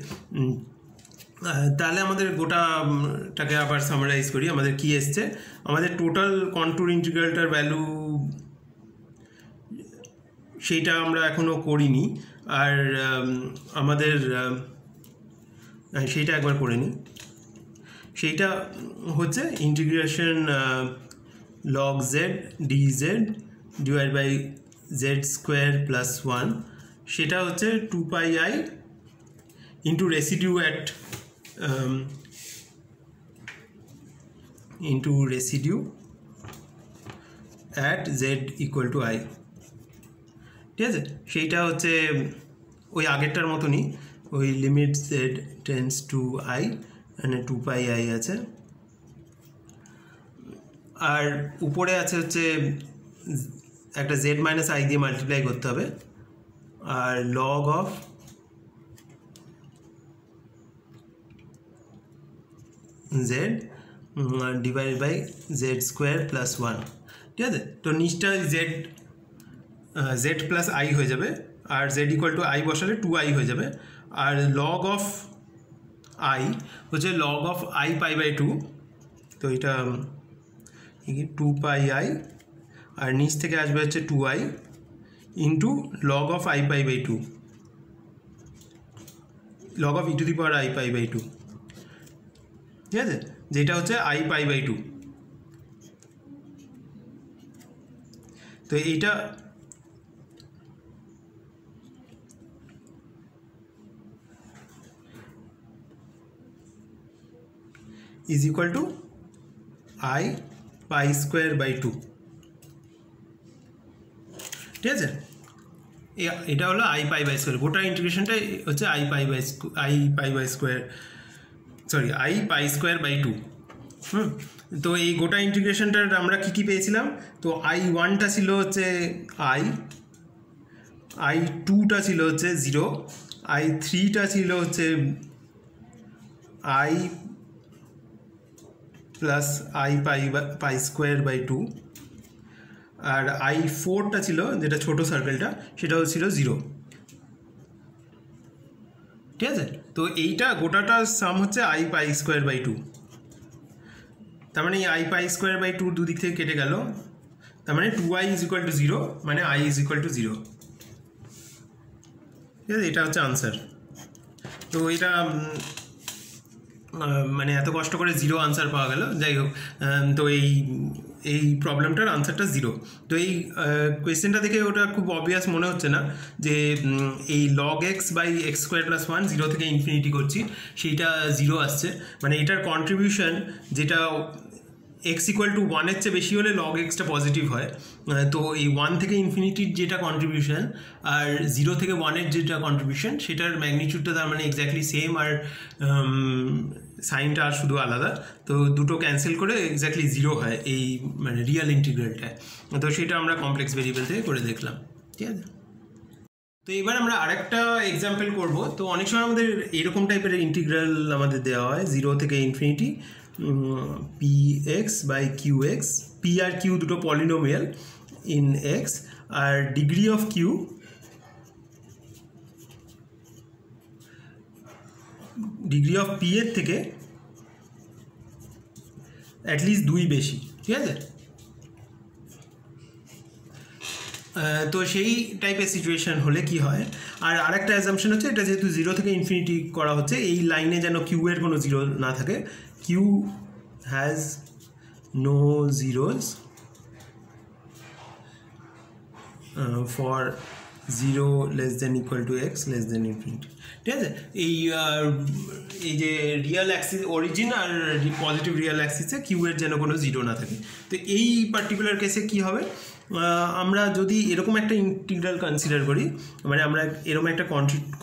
তাহলে আমাদের গোটাটাকে আবার সামারাইজ করি। আমাদের কি এসছে, আমাদের টোটাল কন্ট্যুর ইন্টিগ্রালটার ভ্যালু সেইটা আমরা এখনও করিনি, আর আমাদের সেইটা একবার করে নিই। সেইটা হচ্ছে integration log z dz divide by z square plus 1, সেটা হচ্ছে 2πi into residue at z equal to i। ঠিক আছে, সেইটা হচ্ছে ওই আগেরটার মতনই, ওই limit z tends to i মানে 2πi আছে, আর উপরে আছে হচ্ছে একটা জেড মাইনাস i দিয়ে মাল্টিপ্লাই করতে হবে, আর log of z divide by z square plus 1। ঠিক আছে, তো নিচটা জেড প্লাস আই হয়ে যাবে, আর জেড ইকুয়াল টু আই বসালে 2i হয়ে যাবে, আর লগ অফ আই হচ্ছে লগ অফ i π/2, তো এটা 2πi, আর নিচ থেকে আসবে হচ্ছে 2i into log of i π/2, log of e to the power i π/2। ঠিক আছে, যেটা হচ্ছে i π/2। তো এইটা is equal to i π/2। ঠিক আছে, এটা হলো i π/2, গোটা ইন্টিগ্রেশনটাই হচ্ছে i π/2। তো এই গোটা ইন্টিগ্রেশনটার আমরা কী পেয়েছিলাম, তো i1টা ছিল হচ্ছে i2টা ছিল হচ্ছে 0, i3টা ছিল হচ্ছে i প্লাস i π/2, আর i4টা ছিল যেটা ছোট সার্কেলটা, সেটা ছিল 0। ঠিক আছে, তো এইটা গোটাটার সাম হচ্ছে i π/2। তার মানে এই i π/2 দুদিক থেকে কেটে গেল, তার মানে 2i ইজ ইকুয়াল টু 0, মানে i ইজ ইকুয়াল টু 0। ঠিক আছে, এটা হচ্ছে আনসার। তো এটা মানে এত কষ্ট করে 0 আনসার পাওয়া গেল। যাই হোক, তো এই প্রবলেমটার আনসারটা 0। তো এই কোয়েশ্চেনটা দেখে ওটা খুব অবভিয়াস মনে হচ্ছে না যে এই log x by x square plus 1 0 থেকে ইনফিনিটি করছি সেইটা 0 আসছে। মানে এটার কন্ট্রিবিউশন যেটা x ইকুয়াল টু 1 এর চেয়ে বেশি হলে log xটা পজিটিভ হয়। তো এই 1 থেকে ইনফিনিটির যেটা কন্ট্রিবিউশন আর 0 থেকে 1 এর যেটা কন্ট্রিবিউশন সেটার ম্যাগনিটিউডটা তার মানে এক্স্যাক্টলি সেম, আর সাইনটা আর শুধু আলাদা। তো দুটো ক্যান্সেল করে এক্স্যাক্টলি 0 হয় এই মানে রিয়েল ইন্টিগ্রালটায়। তো সেটা আমরা কমপ্লেক্স ভেরিয়েবল থেকে করে দেখলাম, ঠিক আছে। তো এবার আমরা আরেকটা এক্সাম্পল করব। তো অনেক সময় আমাদের এরকম টাইপের ইন্টিগ্রাল আমাদের দেওয়া হয় 0 থেকে infinity p x by q x. P আর কিউ দুটো পলিনোমিয়াল ইন এক্স, আর degree of q degree of p এর থেকে অ্যাটলিস্ট 2 বেশি, ঠিক আছে। তো সেই টাইপের সিচুয়েশন হলে কি হয়, আর আরেকটা অ্যাজাম্পশন হচ্ছে এটা যেহেতু 0 থেকে ইনফিনিটি করা হচ্ছে, এই লাইনে যেন কিউ এর কোনো 0 না থাকে। Q has no zeros for 0 less than equal to x less than infinity, ঠিক আছে। এই যে রিয়েল অ্যাক্সিস অরিজিন আর পজিটিভ রিয়েল অ্যাক্সিসে কিউ এর যেন কোনো 0 না থাকে। তো এই পার্টিকুলার কেসে কি হবে, আমরা যদি এরকম একটা ইন্টিগ্রাল কনসিডার করি, মানে আমরা এরকম একটা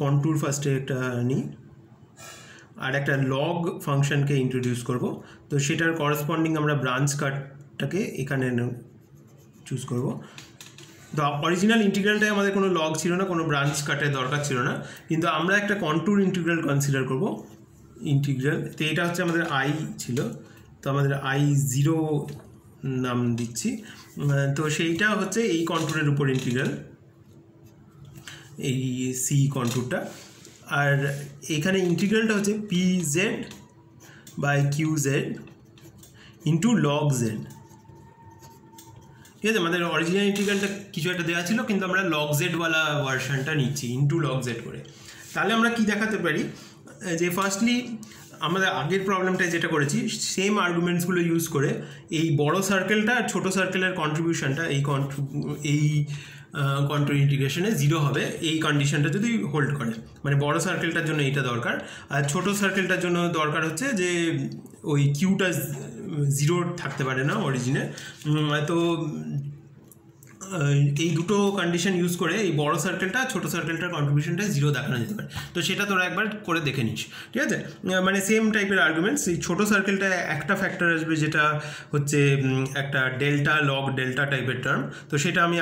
কন্ট্যুর ফার্স্টে একটা নিই আর একটা লগ ফাংশনকে ইন্ট্রোডিউস করব। তো সেটার করসপন্ডিং আমরা ব্রাঞ্চ কাটটাকে এখানে চুজ করব। তো অরিজিনাল ইন্টিগ্রালটায় আমাদের কোনো লগ ছিল না, কোনো ব্রাঞ্চ কাটের দরকার ছিল না, কিন্তু আমরা একটা কন্ট্যুর ইন্টিগ্রাল কনসিডার করব ইন্টিগ্রাল। তো এটা হচ্ছে আমাদের আই ছিল, তো আমাদের I0 নাম দিচ্ছি। তো সেইটা হচ্ছে এই কন্ট্যুরের উপর ইন্টিগ্রাল, এই সি কন্ট্যুরটা। আর এখানে ইন্টিগ্রালটা হচ্ছে p z by q z into log z, ঠিক আছে। আমাদের অরিজিনাল ইন্টিগ্রালটা কিছু একটা দেওয়া ছিল, কিন্তু আমরা লগ জেডওয়ালা ভার্সনটা নিচ্ছি ইন্টু লগ জেড করে। তাহলে আমরা কি দেখাতে পারি যে ফার্স্টলি আমাদের আগের প্রবলেমটায় যেটা করেছি সেম আর্গুমেন্টসগুলো ইউজ করে এই বড় সার্কেলটা আর ছোটো সার্কেলের কন্ট্রিবিউশনটা এই কন্ট্যুর ইন্টিগ্রেশনে 0 হবে, এই কন্ডিশনটা যদি হোল্ড করে। মানে বড় সার্কেলটার জন্য এইটা দরকার, আর ছোটো সার্কেলটার জন্য দরকার হচ্ছে যে ওই কিউটা 0 থাকতে পারে না অরিজিনে। তো এই দুটো কন্ডিশন ইউজ করে এই বড় সার্কেলটা ছোটো সার্কেলটার কন্ট্রিবিউশনটা 0 দেখানো যেতে পারে। তো সেটা তোরা একবার করে দেখে নিস, ঠিক আছে। মানে সেম টাইপের আর্গুমেন্টস। এই ছোটো সার্কেলটা একটা ফ্যাক্টর আসবে যেটা হচ্ছে একটা ডেল্টা লগ ডেল্টা টাইপের টার্ম। তো সেটা আমি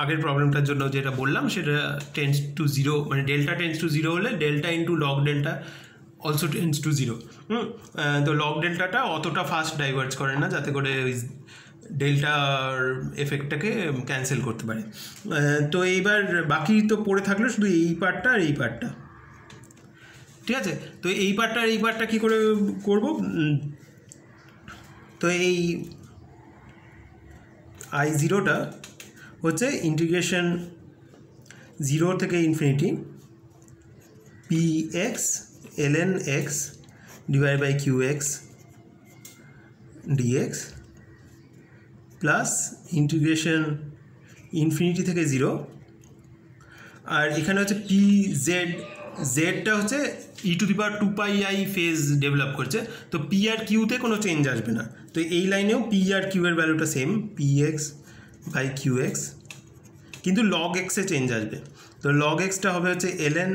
আগের প্রবলেমটার জন্য যেটা বললাম সেটা টেন্স টু 0, মানে ডেল্টা টেন্স টু 0 হলে delta into log delta also tense to 0। তো লগ ডেল্টাটা অতটা ফাস্ট ডাইভার্জ করে না যাতে করে ওই ডেল্টার এফেক্টটাকে ক্যান্সেল করতে পারে। তো এইবার বাকি তো পড়ে থাকলো শুধু এই পার্টটা আর এই পার্টটা, ঠিক আছে। তো এই পার্টটা আর এই পার্টটা কী করে করব, তো এই I0টা হচ্ছে ইন্টিগ্রেশন 0 থেকে infinity p x ln x divide by q x dx plus integration infinity থেকে 0, আর এখানে হচ্ছে পি জেডটা হচ্ছে e⁻² ফেজ ডেভেলপ করছে। তো পি আর কিউতে কোনো চেঞ্জ আসবে না। তো এই লাইনেও পি আর কিউ এর ভ্যালুটা same p x by q x, কিন্তু লগ এক্সে চেঞ্জ আসবে। তো লগ এক্সটা হবে হচ্ছে ln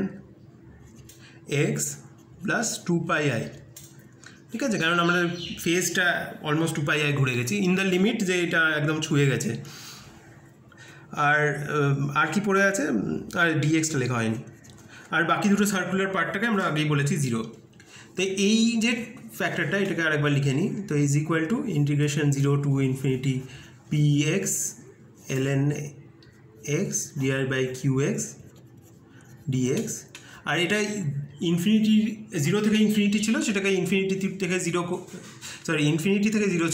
x প্লাস 2πi, ঠিক আছে। কারণ আমরা ফেজটা অলমোস্ট 2πi ঘুরে গেছি ইন দ্য লিমিট যে এটা একদম ছুঁয়ে গেছে। আর কি পড়ে আছে, আর ডিএক্সটা লেখা হয়নি। আর বাকি দুটো সার্কুলার পার্টটাকে আমরা আগেই বলেছি 0। তো এই যে ফ্যাক্টরটা এটাকে আরেকবার লিখে নিই। তো is equal to integration 0 to infinity p x ln x divide by q x dx. আর এটা ইনফিনিটি 0 থেকে ইনফিনিটি ছিল, সেটাকে ইনফিনিটি থেকে 0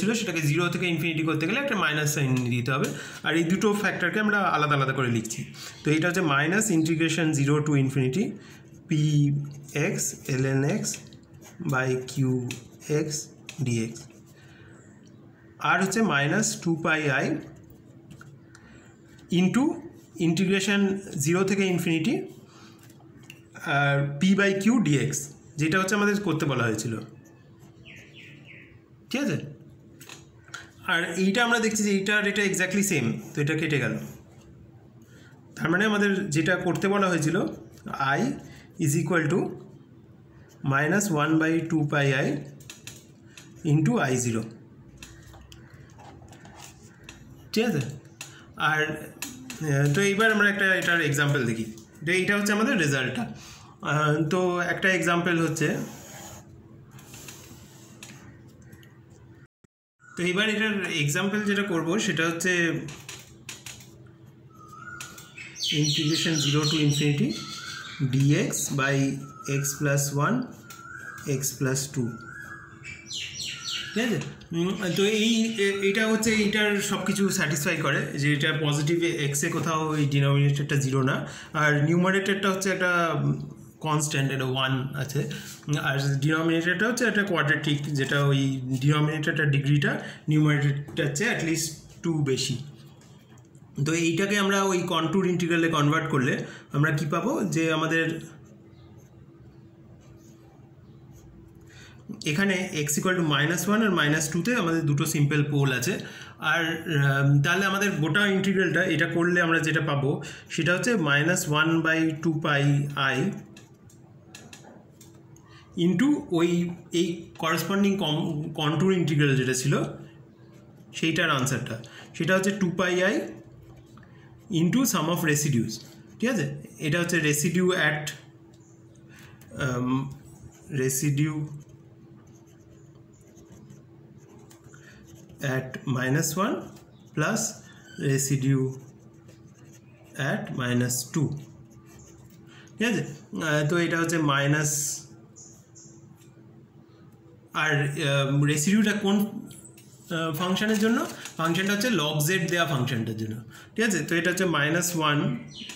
ছিল, সেটাকে 0 থেকে ইনফিনিটি করতে গেলে একটা মাইনাস সাইন দিতে হবে। আর এই দুটো ফ্যাক্টরকে আমরা আলাদা আলাদা করে লিখছি। তো এটা হচ্ছে minus integration 0 to infinity p x ln x by q x dx, আর হচ্ছে মাইনাস 2πi ইন্টু ইন্টিগ্রেশন 0 থেকে ইনফিনিটি আর পি বাই কিউ ডিএক্স, যেটা হচ্ছে আমাদের করতে বলা হয়েছিল। ঠিক আছে, আর এইটা আমরা দেখছি যে এইটার এটা এক্স্যাক্টলি সেম, তো এটা কেটে গেল। তার মানে আমাদের যেটা করতে বলা হয়েছিল I is equal two minus 1/2πi into I0। ঠিক আছে, আর তো এইবার আমরা এটার এক্সাম্পল দেখি। তো এইটা হচ্ছে আমাদের রেজাল্টটা। তো একটা এক্সাম্পল হচ্ছে, তো এইবার এটার এক্সাম্পল যেটা করব সেটা হচ্ছে integration 0 to infinity dx by x plus 1 x plus 2। ঠিক আছে, তো এইটা হচ্ছে এইটার সব কিছু স্যাটিসফাই করে যে এটা পজিটিভ এক্সে কোথাও এই ডিনোমিনেটরটা 0 না, আর নিউমারেটরটা হচ্ছে একটা কনস্ট্যান্ট, এটা 1 আছে, আর ডিনোমিনেটরটা হচ্ছে একটা কোয়াড্রেটিক, যেটা ওই ডিনোমিনেটরটার ডিগ্রিটা নিউমারেটরটার চেয়ে অ্যাটলিস্ট 2 বেশি। তো এইটাকে আমরা ওই কন্ট্যুর ইন্টিগ্রালে কনভার্ট করলে আমরা কি পাবো, যে আমাদের এখানে x ইকুয়াল টু -1 আর -2তে আমাদের দুটো সিম্পল পোল আছে। আর তাহলে আমাদের গোটা ইন্টিগ্রালটা এটা করলে আমরা যেটা পাবো সেটা হচ্ছে -1/2πi ইন্টু এই করসপন্ডিং কন্ট্যুর ইন্টিগ্রাল যেটা ছিল সেইটার আনসারটা, সেটা হচ্ছে 2πi into some of residues. ঠিক আছে, এটা হচ্ছে residue at -1 plus residue at -2। ঠিক আছে, তো এটা হচ্ছে মাইনাস, আর রেসিডিউটা কোন ফাংশনের জন্য, ফাংশনটা হচ্ছে log z দেওয়া ফাংশনটার জন্য। ঠিক আছে, তো এটা হচ্ছে -1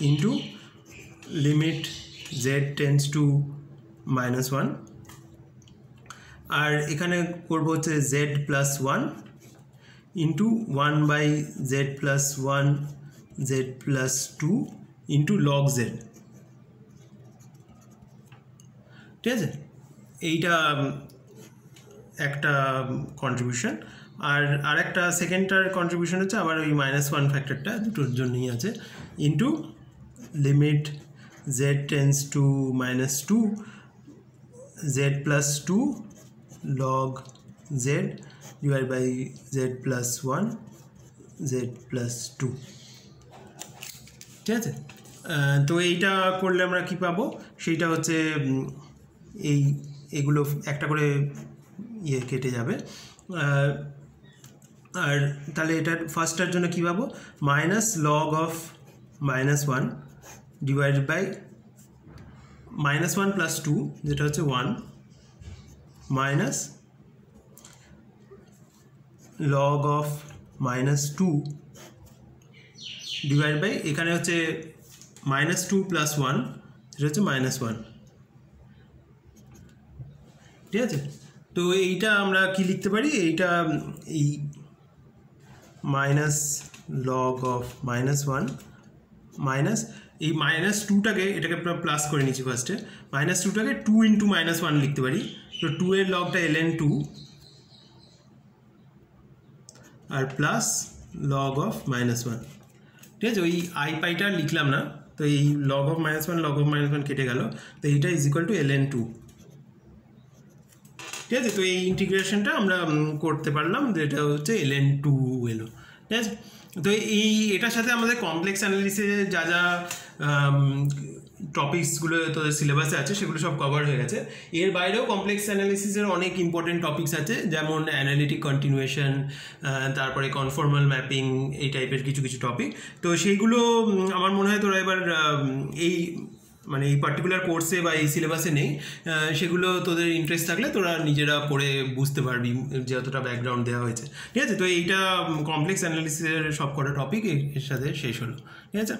into limit z tends to -1, আর এখানে করবো হচ্ছে z plus 1 into 1/z plus 1 z plus 2 into log z। ঠিক আছে, এইটা একটা কন্ট্রিবিউশন। আর একটা সেকেন্ডটার কন্ট্রিবিউশন হচ্ছে আবার ওই -1 ফ্যাক্টরটা দুটোর জন্যই আছে, into limit z tends to -2 z plus 2 log z divided by z plus 1 z plus 2। ঠিক আছে, তো এইটা করলে আমরা কি পাবো, সেইটা হচ্ছে এগুলো একটা করে কেটে যাবে। আর তাহলে এটার ফার্স্টটার জন্য কী পাবো, -log of -1 divided by -1 plus 2 যেটা হচ্ছে 1 minus log of -2 divide by এখানে হচ্ছে -2 প্লাস 1 যেটা হচ্ছে -1। ঠিক আছে, তো এইটা আমরা কি লিখতে পারি, এইটা এই log of -1 মাইনাস এই -2টাকে এটাকে প্লাস করে নিচ্ছি ফার্স্টে, -2টাকে 2 ইন্টু -1 লিখতে পারি। তো 2 এর লগটা ln2 আর প্লাস log of -1। ঠিক আছে, ওই আই পাইটা লিখলাম না, তো এই log of -1 কেটে গেল, তো এইটা ইজ ইকুয়াল টু ln2। ঠিক আছে, তো এই ইন্টিগ্রেশনটা আমরা করতে পারলাম, যেটা হচ্ছে ln2 এলো। ঠিক আছে, তো এটার সাথে আমাদের কমপ্লেক্স অ্যানালিসিসে যা যা টপিকসগুলো তোদের সিলেবাসে আছে সেগুলো সব কভার হয়ে গেছে। এর বাইরেও কমপ্লেক্স অ্যানালিসিসের অনেক ইম্পর্টেন্ট টপিকস আছে, যেমন অ্যানালিটিক কন্টিনিউয়েশন, তারপরে কনফর্মাল ম্যাপিং, এই টাইপের কিছু কিছু টপিক। তো সেইগুলো আমার মনে হয় তোরা এবার এই পার্টিকুলার কোর্সে বা এই সিলেবাসে নেই, সেগুলো তোদের ইন্টারেস্ট থাকলে তোরা নিজেরা পড়ে বুঝতে পারবি, যতটা ব্যাকগ্রাউন্ড দেওয়া হয়েছে। ঠিক আছে, তো এইটা কমপ্লেক্স অ্যানালিসিসের সব কটা টপিক এর সাথে শেষ হলো। ঠিক আছে।